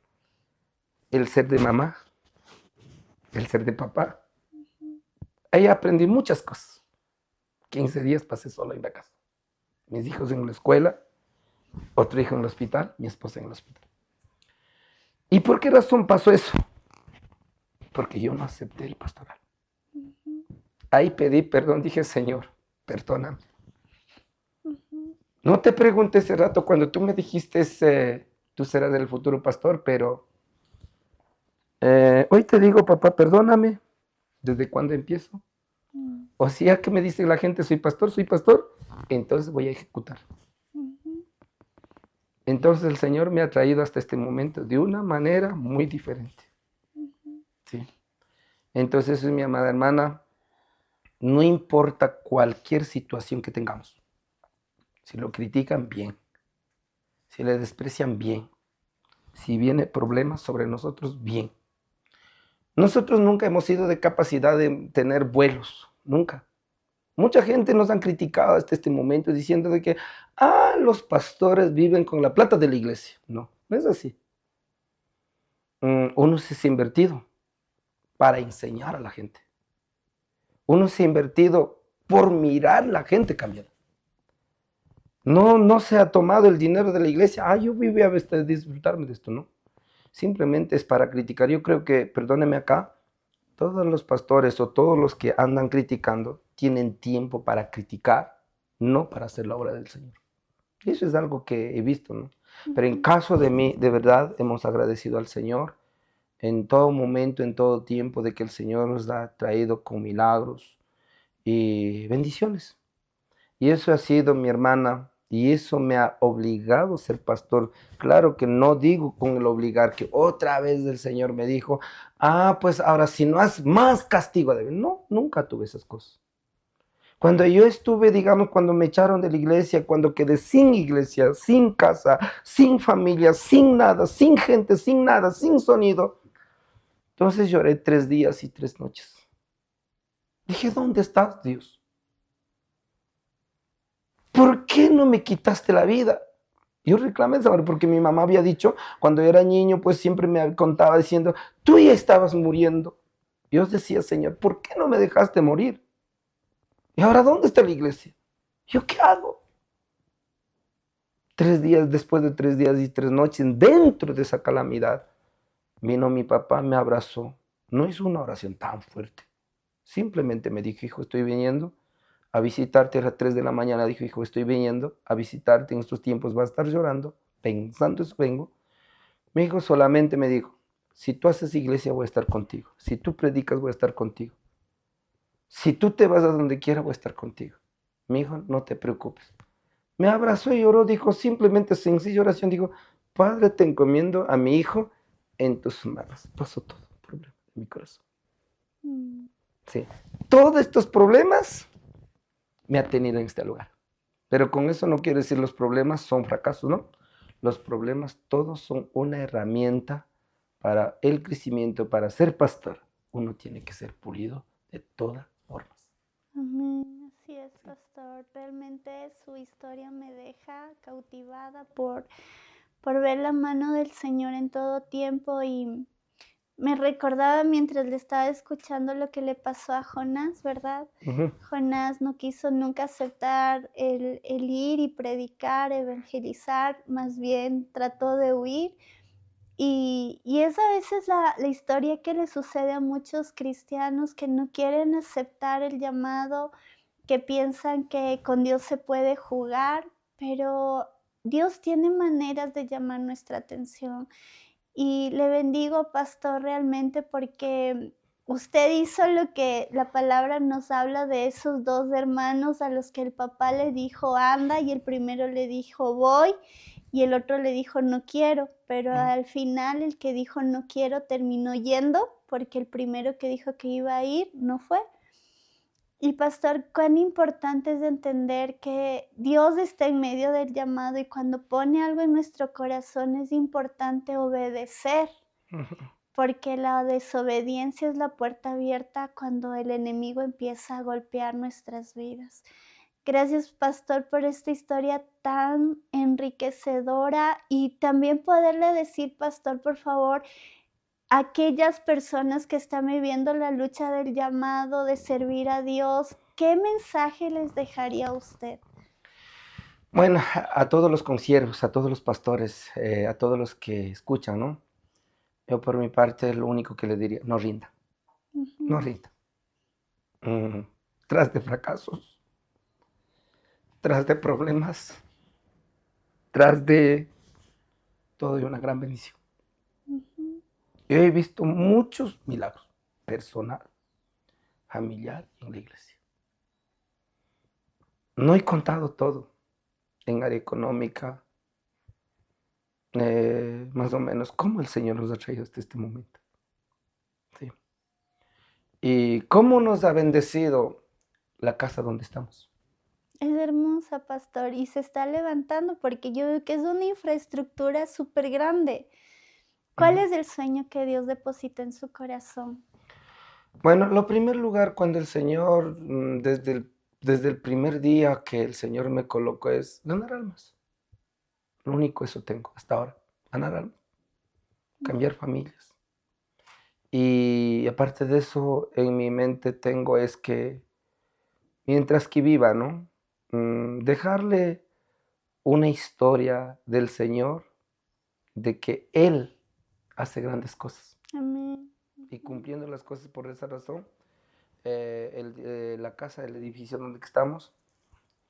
el ser de mamá, el ser de papá. Ahí aprendí muchas cosas. 15 días pasé solo en la casa. Mis hijos en la escuela, otro hijo en el hospital, mi esposa en el hospital. ¿Y por qué razón pasó eso? Porque yo no acepté el pastoral. Ahí pedí perdón, dije, Señor, perdóname. No te pregunté ese rato cuando tú me dijiste, tú serás el futuro pastor, pero hoy te digo, papá, perdóname. ¿Desde cuándo empiezo? O sea que me dice la gente, soy pastor, entonces voy a ejecutar. Entonces el Señor me ha traído hasta este momento de una manera muy diferente. Sí. Entonces eso es, mi amada hermana, no importa cualquier situación que tengamos. Si lo critican, bien. Si le desprecian, bien. Si viene problemas sobre nosotros, bien. Nosotros nunca hemos sido de capacidad de tener vuelos, nunca. Mucha gente nos han criticado hasta este momento diciendo de que, los pastores viven con la plata de la iglesia. No, no es así. Uno se ha invertido para enseñar a la gente. Uno se ha invertido por mirar a la gente cambiar. No se ha tomado el dinero de la iglesia. Yo voy a disfrutarme de esto, ¿no? Simplemente es para criticar. Yo creo que, perdóneme acá, todos los pastores o todos los que andan criticando tienen tiempo para criticar, no para hacer la obra del Señor. Eso es algo que he visto, ¿no? Pero en caso de mí, de verdad, hemos agradecido al Señor en todo momento, en todo tiempo, de que el Señor nos ha traído con milagros. y bendiciones. Y eso ha sido mi hermana, y eso me ha obligado a ser pastor. Claro que no digo con el obligar que otra vez el Señor me dijo, pues ahora si no has más castigo. No, nunca tuve esas cosas. Cuando yo estuve, digamos, cuando me echaron de la iglesia, cuando quedé sin iglesia, sin casa, sin familia, sin nada, sin gente, sin nada, sin sonido, entonces lloré 3 días y 3 noches. Dije, ¿dónde estás, Dios? ¿Por qué no me quitaste la vida? Yo reclamé esa hora porque mi mamá había dicho, cuando yo era niño, pues siempre me contaba diciendo, tú ya estabas muriendo. Dios decía, Señor, ¿por qué no me dejaste morir? ¿Y ahora dónde está la iglesia? ¿Yo qué hago? 3 días, después de 3 días y 3 noches, dentro de esa calamidad, vino mi papá, me abrazó. No hizo una oración tan fuerte. Simplemente me dijo, hijo, estoy viniendo a visitarte a las 3 de la mañana. Dijo, hijo, estoy viniendo a visitarte en estos tiempos. Vas a estar llorando, pensando eso vengo. Mi hijo solamente me dijo, si tú haces iglesia voy a estar contigo. Si tú predicas voy a estar contigo. Si tú te vas a donde quiera voy a estar contigo. Mi hijo, no te preocupes. Me abrazó y oró, dijo, simplemente sencilla oración, dijo, Padre, te encomiendo a mi hijo en tus manos. Pasó todo el problema de mi corazón. Sí. Todos estos problemas me ha tenido en este lugar. Pero con eso no quiero decir los problemas son fracasos, ¿no? Los problemas todos son una herramienta para el crecimiento, para ser pastor. Uno tiene que ser pulido de todas formas. Amén. Así es, pastor. Realmente su historia me deja cautivada por ver la mano del Señor en todo tiempo, y me recordaba mientras le estaba escuchando lo que le pasó a Jonás, ¿verdad? Jonás no quiso nunca aceptar el ir y predicar, evangelizar, más bien trató de huir. Y es a veces la historia que le sucede a muchos cristianos que no quieren aceptar el llamado, que piensan que con Dios se puede jugar, pero Dios tiene maneras de llamar nuestra atención. Y le bendigo, pastor, realmente porque usted hizo lo que la palabra nos habla de esos 2 hermanos a los que el papá le dijo anda, y el primero le dijo voy, y el otro le dijo no quiero, pero al final el que dijo no quiero terminó yendo, porque el primero que dijo que iba a ir no fue. Y pastor, cuán importante es entender que Dios está en medio del llamado, y cuando pone algo en nuestro corazón es importante obedecer, porque la desobediencia es la puerta abierta cuando el enemigo empieza a golpear nuestras vidas. Gracias, pastor, por esta historia tan enriquecedora, y también poderle decir, pastor, por favor, aquellas personas que están viviendo la lucha del llamado, de servir a Dios, ¿qué mensaje les dejaría usted? Bueno, a todos los consiervos, a todos los pastores, a todos los que escuchan, ¿no? Yo por mi parte lo único que les diría, no rinda, no rinda. Tras de fracasos, tras de problemas, tras de todo hay una gran bendición. Yo he visto muchos milagros, personal, familiar y en la iglesia. No he contado todo en área económica, más o menos cómo el Señor nos ha traído hasta este momento. Sí. Y cómo nos ha bendecido la casa donde estamos. Es hermosa, pastor, y se está levantando porque yo veo que es una infraestructura súper grande. ¿Cuál es el sueño que Dios deposita en su corazón? Bueno, lo primer lugar cuando el Señor, desde el primer día que el Señor me colocó es ganar almas. Lo único eso tengo hasta ahora, ganar almas, cambiar familias. Y aparte de eso, en mi mente tengo es que mientras que viva, ¿no? Dejarle una historia del Señor, de que Él hace grandes cosas. Amén. Y cumpliendo las cosas por esa razón, la casa, el edificio donde estamos,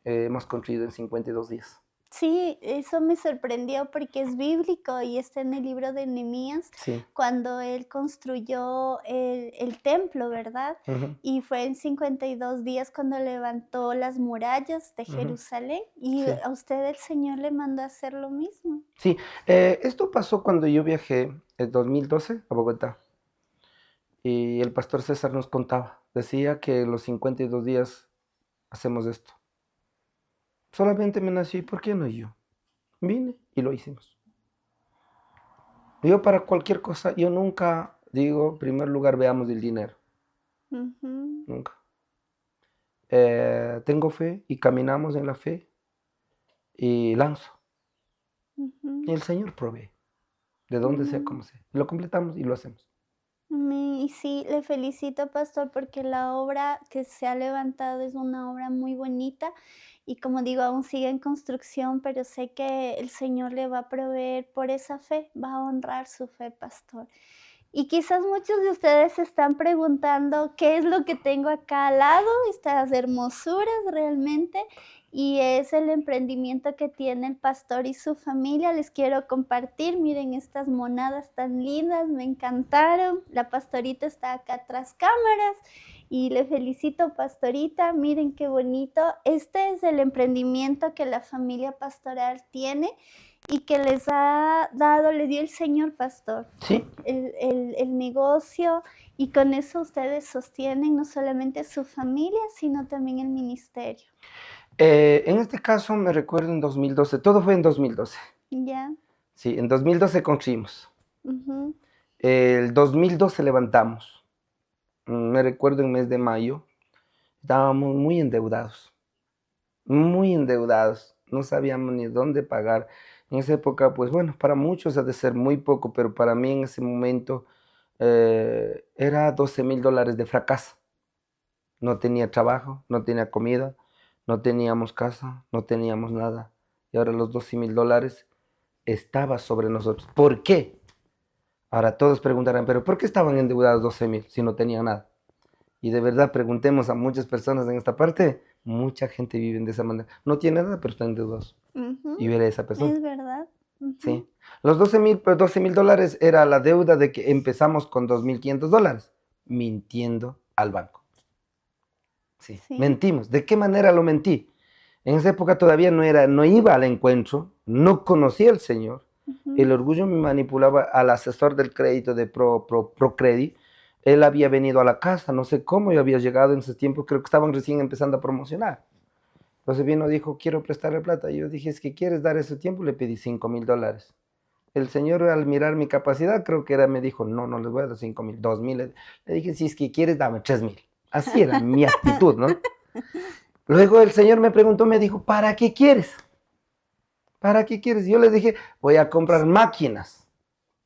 hemos construido en 52 días. Sí, eso me sorprendió porque es bíblico y está en el libro de Nehemías, Sí. cuando él construyó el templo, ¿verdad? Ujú, Y fue en 52 días cuando levantó las murallas de ujú, Jerusalén y sí. a usted el Señor le mandó a hacer lo mismo. Sí, esto pasó cuando yo viajé en 2012 a Bogotá y el pastor César nos contaba, decía que los 52 días hacemos esto. Solamente me nació, ¿y por qué no yo? Vine y lo hicimos. Yo para cualquier cosa, yo nunca digo, en primer lugar, veamos el dinero, Ujú, nunca. Tengo fe y caminamos en la fe y lanzo. Y ujú. el Señor provee, de donde sea, Mm. como sea. Lo completamos y lo hacemos. Y sí, le felicito, pastor, porque la obra que se ha levantado es una obra muy bonita y como digo, aún sigue en construcción, pero sé que el Señor le va a proveer por esa fe, va a honrar su fe, pastor. Y quizás muchos de ustedes se están preguntando qué es lo que tengo acá al lado, estas hermosuras realmente, y es el emprendimiento que tiene el pastor y su familia. Les quiero compartir, miren estas monadas tan lindas, me encantaron. La pastorita está acá tras cámaras y le felicito, pastorita, miren qué bonito. Este es el emprendimiento que la familia pastoral tiene y que les ha dado, le dio el Señor pastor, Sí, el negocio, y con eso ustedes sostienen no solamente su familia, sino también el ministerio. en este caso me recuerdo en 2012, todo fue en 2012. ¿Ya? Sí, en 2012 construimos. Ujú, El 2012 levantamos. Me recuerdo en mes de mayo, estábamos muy endeudados, no sabíamos ni dónde pagar. En esa época, pues bueno, para muchos ha de ser muy poco, pero para mí en ese momento era $12,000 de fracaso. No tenía trabajo, no tenía comida, no teníamos casa, no teníamos nada. Y ahora los $12,000 estaba sobre nosotros. ¿Por qué? Ahora todos preguntarán, pero ¿por qué estaban endeudados 12,000 si no tenían nada? Y de verdad preguntemos a muchas personas en esta parte, mucha gente vive de esa manera. No tiene nada, pero están endeudados. ujú, Y veré a esa persona. es verdad. Sí. Ujú, Los $12,000 era la deuda de que empezamos con $2,500, mintiendo al banco. Sí, sí. mentimos. ¿De qué manera lo mentí? En esa época todavía no iba al encuentro, no conocía al Señor. Ujú, El orgullo me manipulaba al asesor del crédito de ProCredit. Él había venido a la casa, no sé cómo, yo había llegado en ese tiempo, creo que estaban recién empezando a promocionar. Entonces vino, dijo, quiero prestarle plata. Yo dije, es que quieres dar ese tiempo, le pedí $5,000. El señor al mirar mi capacidad, creo que era, me dijo, no, no les voy a dar 5,000, 2,000. Le dije, si es que quieres, dame 3,000. Así era mi actitud, ¿no? Luego el señor me preguntó, me dijo, ¿para qué quieres? ¿Para qué quieres? Yo le dije, voy a comprar máquinas,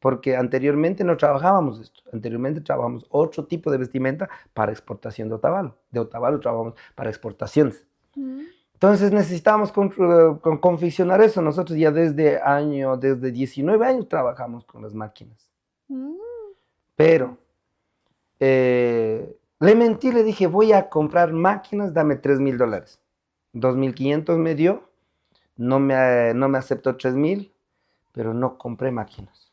porque anteriormente no trabajábamos esto. Anteriormente trabajamos otro tipo de vestimenta para exportación de Otavalo. De Otavalo trabajamos para exportaciones. mm, Entonces necesitábamos confeccionar eso. Nosotros ya desde 19 años trabajamos con las máquinas. mm, Pero le mentí, le dije, voy a comprar máquinas, dame $3,000. 2,500 me dio, no me aceptó 3,000, pero no compré máquinas.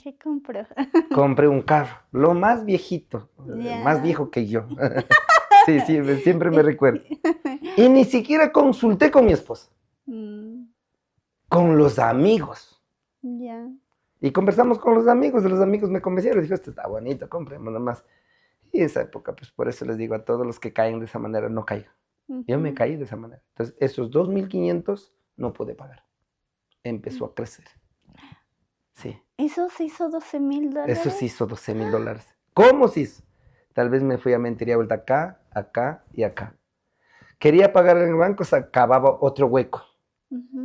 ¿Qué compró? Compré un carro, lo más viejito, más Ya. viejo que yo. Sí, sí, siempre me recuerdo. Y ni siquiera consulté con mi esposa, Mm, con los amigos. ya. Y conversamos con los amigos me convencieron, dijo, esto está bonito, compremos nomás. Y esa época, pues por eso les digo a todos los que caen de esa manera, no caigan. Yo me Ujú. caí de esa manera. Entonces, esos 2,500 no pude pagar. Empezó a crecer. Sí, ¿Eso se hizo 12.000 eso dólares? sí hizo $12,000. ¿Cómo se hizo? Tal vez me fui a mentir vuelta acá, acá y acá. Quería pagar en el banco, se acababa otro hueco.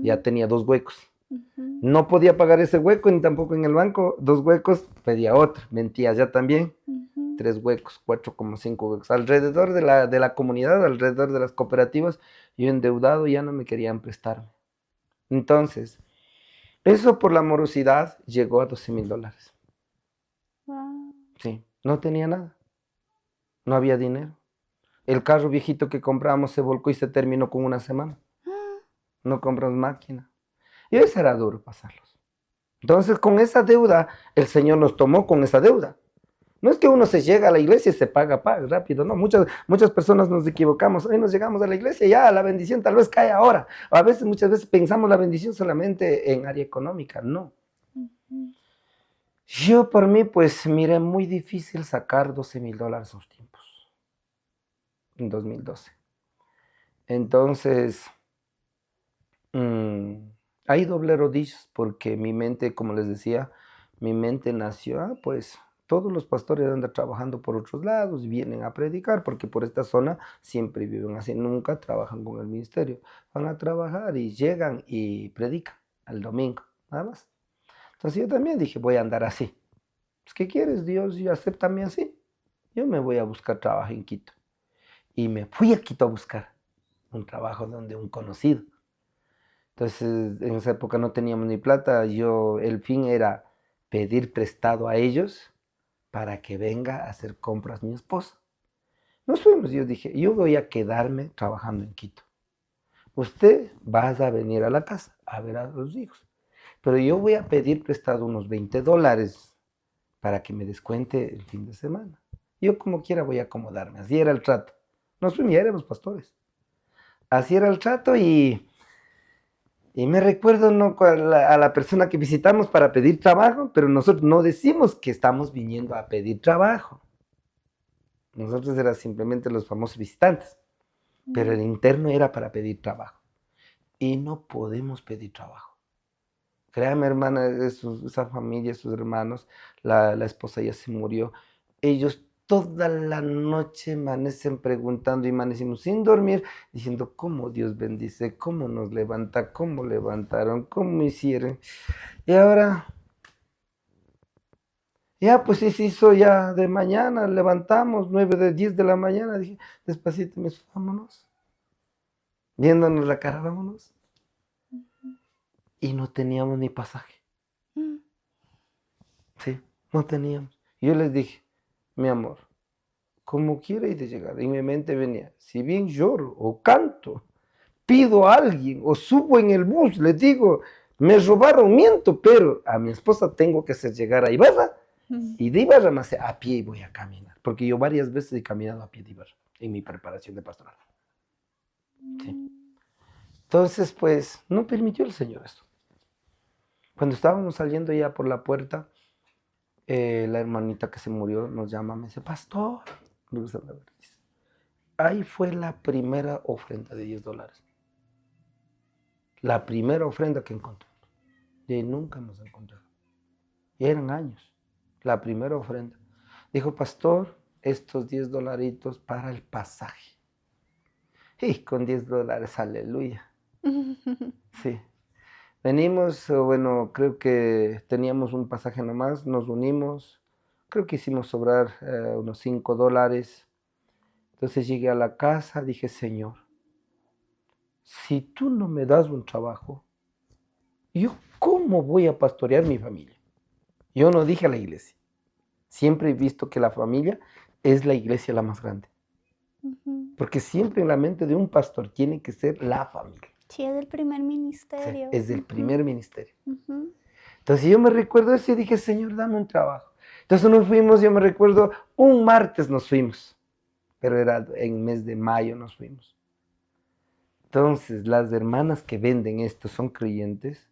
Ya Ujú, tenía dos huecos. ujú, No podía pagar ese hueco ni tampoco en el banco. Dos huecos, pedía otro. Mentía ya también. ujú. 3 huecos, 4,5 huecos. Alrededor de la comunidad, alrededor de las cooperativas, yo endeudado ya no me querían prestarme. Entonces, eso por la morosidad llegó a $12,000. Guau. Sí, no tenía nada, no había dinero. El carro viejito que compramos se volcó y se terminó con una semana. Ah, no compramos máquina. Y eso era duro pasarlos. Entonces, con esa deuda, el Señor nos tomó con esa deuda. No es que uno se llega a la iglesia y se paga rápido, no. Muchas personas nos equivocamos. Hoy nos llegamos a la iglesia y ya la bendición tal vez cae ahora. Muchas veces pensamos la bendición solamente en área económica. No. Yo por mí, pues, miré muy difícil sacar $12,000 a los tiempos. En 2012. Entonces, ahí doblé rodillas porque mi mente, como les decía, mi mente nació, pues todos los pastores andan trabajando por otros lados y vienen a predicar porque por esta zona siempre viven así, nunca trabajan con el ministerio. Van a trabajar y llegan y predican al domingo, nada más. Entonces yo también dije, voy a andar así. Pues, ¿qué quieres, Dios? Y acéptame así. Yo me voy a buscar trabajo en Quito. Y me fui a Quito a buscar un trabajo donde un conocido. Entonces, en esa época no teníamos ni plata. El fin era pedir prestado a ellos para que venga a hacer compras mi esposa. Nos fuimos. Yo dije, yo voy a quedarme trabajando en Quito. Usted va a venir a la casa a ver a los hijos. Pero yo voy a pedir prestado unos $20 para que me descuente el fin de semana. Yo como quiera voy a acomodarme. Así era el trato. Nos fuimos, ya éramos pastores. Así era el trato y me recuerdo ¿no? a la persona que visitamos para pedir trabajo, pero nosotros no decimos que estamos viniendo a pedir trabajo. Nosotros era simplemente los famosos visitantes, pero el interno era para pedir trabajo. Y no podemos pedir trabajo. Créame, hermana, esa familia, sus hermanos, la esposa ya se murió. Ellos toda la noche amanecen preguntando y amanecimos sin dormir, diciendo cómo Dios bendice, cómo nos levanta, cómo levantaron, cómo hicieron. Y ahora, ya pues sí se hizo ya de mañana, levantamos 10 de la mañana, dije, despacito, vámonos. Viéndonos la cara, vámonos. Y no teníamos ni pasaje. Sí, no teníamos. Yo les dije, mi amor, como quiera ir de llegar. En mi mente venía, si bien lloro o canto, pido a alguien o subo en el bus, les digo, me robaron, miento, pero a mi esposa tengo que hacer llegar a Ibarra y de Ibarra me hace a pie y voy a caminar. Porque yo varias veces he caminado a pie de Ibarra en mi preparación de pastoral. Sí. Entonces, pues, no permitió el Señor esto. Cuando estábamos saliendo ya por la puerta, la hermanita que se murió nos llama, me dice, pastor, ahí fue la primera ofrenda de $10. La primera ofrenda que encontré. Y ahí nunca nos encontraron. Y eran años. La primera ofrenda. Dijo, pastor, estos $10 para el pasaje. Y con $10, aleluya. Sí. Venimos, bueno, creo que teníamos un pasaje nomás, nos unimos, creo que hicimos sobrar unos $5. Entonces llegué a la casa, dije, Señor, si tú no me das un trabajo, ¿yo cómo voy a pastorear mi familia? Yo no dije a la iglesia. Siempre he visto que la familia es la iglesia la más grande. Porque siempre en la mente de un pastor tiene que ser la familia. Sí, es del primer ministerio. Sí, es del primer ministerio. Entonces yo me recuerdo eso y dije, Señor, dame un trabajo. Entonces nos fuimos, yo me recuerdo, un martes nos fuimos. Pero era en mes de mayo nos fuimos. Entonces las hermanas que venden esto son creyentes.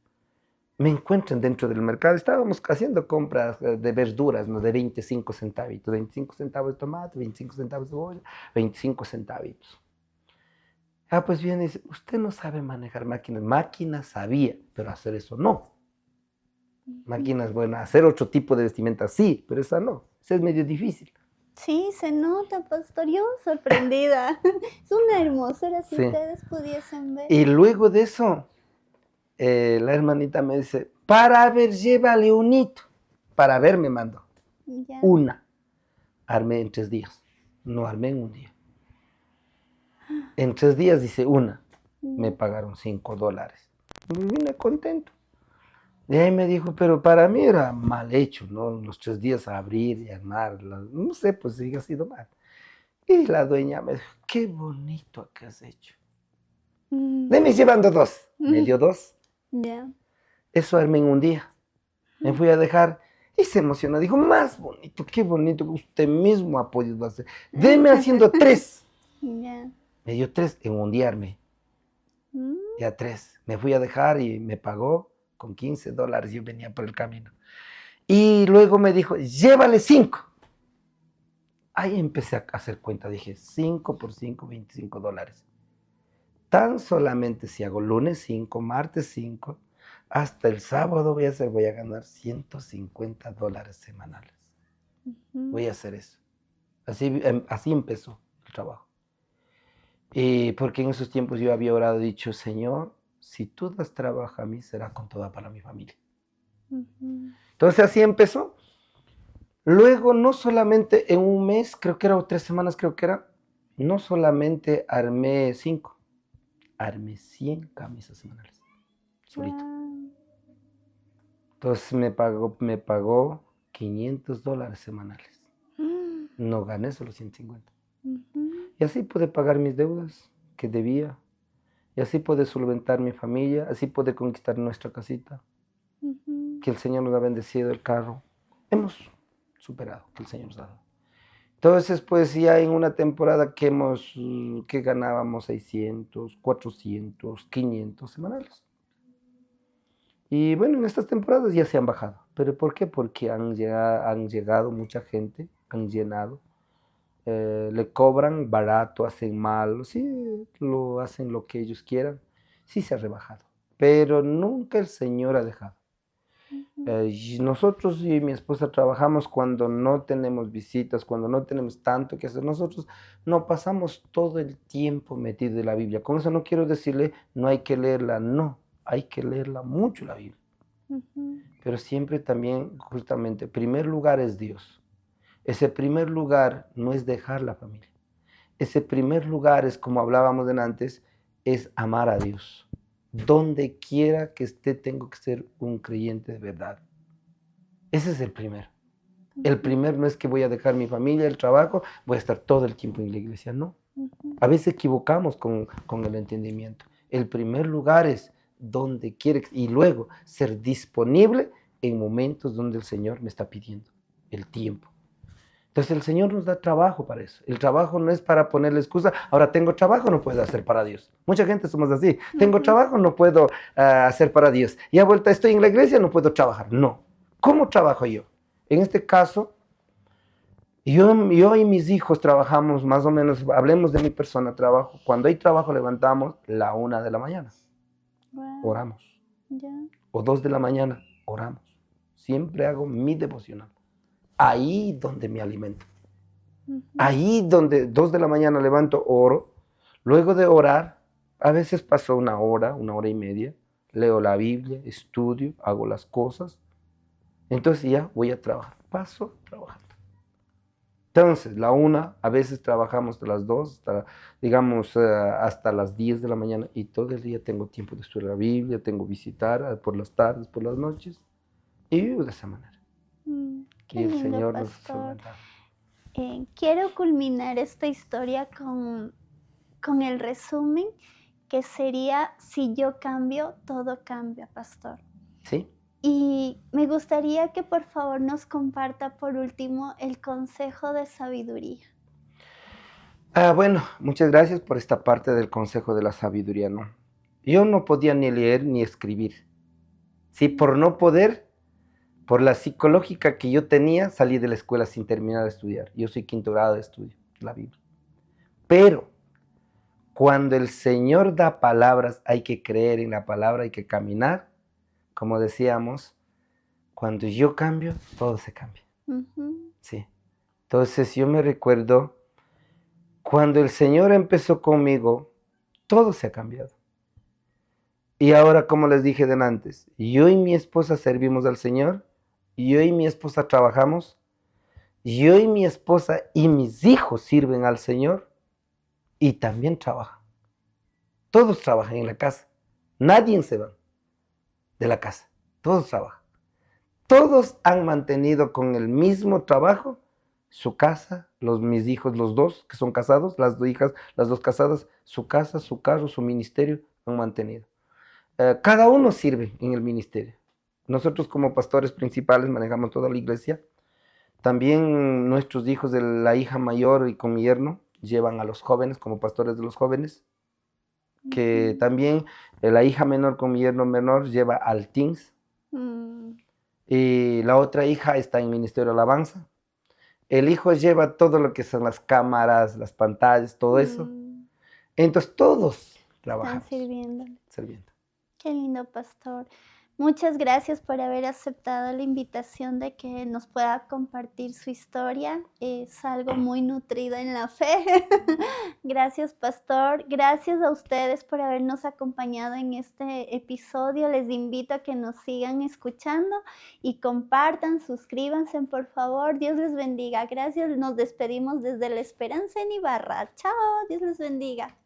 Me encuentran dentro del mercado. Estábamos haciendo compras de verduras, ¿no? De 25 centavitos. 25 centavos de tomate, 25 centavos de cebolla, 25 centavitos. Pues bien, dice, usted no sabe manejar máquinas. Máquinas sabía, pero hacer eso no. Máquinas, bueno, hacer otro tipo de vestimenta sí, pero esa no. Esa es medio difícil. Sí, se nota, pastor. Yo sorprendida. Es una hermosura si ustedes pudiesen ver. Y luego de eso, la hermanita me dice, para ver, llévale un hito. Para ver me mandó. Ya. Una. Armé en 3 días. No armé en un día. En 3 días hice una. Me pagaron $5. Me vine contento. Y ahí me dijo, pero para mí era mal hecho, ¿no? Los 3 días a abrir y armar. No sé, pues sí ha sido mal. Y la dueña me dijo, qué bonito que has hecho. Deme llevando 2. Me dio 2. Ya. Eso armé en un día. Me fui a dejar y se emocionó. Dijo, más bonito, qué bonito que usted mismo ha podido hacer. Deme haciendo 3. Ya. Me dio 3 en un día armé. Ya 3. Me fui a dejar y me pagó con $15. Yo venía por el camino. Y luego me dijo, llévale 5. Ahí empecé a hacer cuenta. Dije, 5 por 5, $25. Tan solamente si hago lunes 5, martes 5, hasta el sábado voy a ganar $150 semanales. Voy a hacer eso. Así empezó el trabajo. Porque en esos tiempos yo había orado y dicho, Señor, si tú das trabajo a mí, será con toda para mi familia. Entonces así empezó. Luego, no solamente en un mes, creo que era, o 3 semanas, no solamente armé 5, armé 100 camisas semanales, solito. Entonces me pagó $500 semanales. No gané solo 150. Y así pude pagar mis deudas que debía. Y así pude solventar mi familia, así pude conquistar nuestra casita. Que el Señor nos ha bendecido el carro. Hemos superado, que el Señor nos ha dado. Entonces, pues ya en una temporada que ganábamos 600, 400, 500 semanales. Y bueno, en estas temporadas ya se han bajado. ¿Pero por qué? Porque han llegado mucha gente, han llenado. Le cobran barato, hacen mal, sí, lo hacen lo que ellos quieran. Sí se ha rebajado, pero nunca el Señor ha dejado. Nosotros y mi esposa trabajamos cuando no tenemos visitas, cuando no tenemos tanto que hacer. Nosotros no pasamos todo el tiempo metidos en la Biblia. Con eso no quiero decirle no hay que leerla, no, hay que leerla mucho la Biblia. Pero siempre también, justamente, primer lugar es Dios. Ese primer lugar no es dejar la familia. Ese primer lugar es, como hablábamos antes, es amar a Dios. Donde quiera que esté, tengo que ser un creyente de verdad. Ese es el primero. El primero no es que voy a dejar mi familia, el trabajo, voy a estar todo el tiempo en la iglesia, no. A veces equivocamos con el entendimiento. El primer lugar es donde quiere, y luego ser disponible en momentos donde el Señor me está pidiendo el tiempo. Entonces el Señor nos da trabajo para eso. El trabajo no es para ponerle excusa. Ahora tengo trabajo, no puedo hacer para Dios. Mucha gente somos así. Tengo trabajo, no puedo hacer para Dios. Y a vuelta estoy en la iglesia, no puedo trabajar. No. ¿Cómo trabajo yo? En este caso, yo y mis hijos trabajamos más o menos, hablemos de mi persona, trabajo. Cuando hay trabajo levantamos 1 de la mañana. Oramos. O 2 de la mañana, oramos. Siempre hago mi devocional. Ahí donde me alimento. Ahí donde 2 de la mañana levanto, oro. Luego de orar, a veces paso 1 hora, 1 hora y media. Leo la Biblia, estudio, hago las cosas. Entonces ya voy a trabajar. Paso trabajando. Entonces, 1, a veces trabajamos hasta las 2, hasta las 10 de la mañana. Y todo el día tengo tiempo de estudiar la Biblia, tengo visitar por las tardes, por las noches. Y vivo de esa manera. Que el Señor nos bendiga. Quiero culminar esta historia con el resumen que sería: si yo cambio, todo cambia, pastor. Sí. Y me gustaría que por favor nos comparta por último el consejo de sabiduría. Bueno, muchas gracias por esta parte del consejo de la sabiduría, ¿no? Yo no podía ni leer ni escribir. Sí, por no poder, por la psicológica que yo tenía, salí de la escuela sin terminar de estudiar. Yo soy 5º grado de estudio, la Biblia. Pero cuando el Señor da palabras, hay que creer en la palabra, hay que caminar. Como decíamos, cuando yo cambio, todo se cambia. Sí. Entonces yo me recuerdo, cuando el Señor empezó conmigo, todo se ha cambiado. Y ahora, como les dije antes, yo y mi esposa servimos al Señor, yo y mi esposa trabajamos, yo y mi esposa y mis hijos sirven al Señor y también trabajan. Todos trabajan en la casa, nadie se va de la casa, todos trabajan. Todos han mantenido con el mismo trabajo su casa, mis hijos, los dos que son casados, las dos hijas, las dos casadas, su casa, su carro, su ministerio han mantenido. Cada uno sirve en el ministerio. Nosotros como pastores principales manejamos toda la iglesia. También nuestros hijos de la hija mayor y con mi yerno llevan a los jóvenes como pastores de los jóvenes. Que también la hija menor con mi yerno menor lleva al teens. Y la otra hija está en Ministerio de Alabanza. El hijo lleva todo lo que son las cámaras, las pantallas, todo eso. Entonces todos trabajan. Están sirviendo. Sirviendo. Qué lindo, pastor. Muchas gracias por haber aceptado la invitación de que nos pueda compartir su historia. Es algo muy nutrido en la fe. Gracias, pastor. Gracias a ustedes por habernos acompañado en este episodio. Les invito a que nos sigan escuchando y compartan, suscríbanse, por favor. Dios les bendiga. Gracias. Nos despedimos desde La Esperanza en Ibarra. Chao. Dios les bendiga.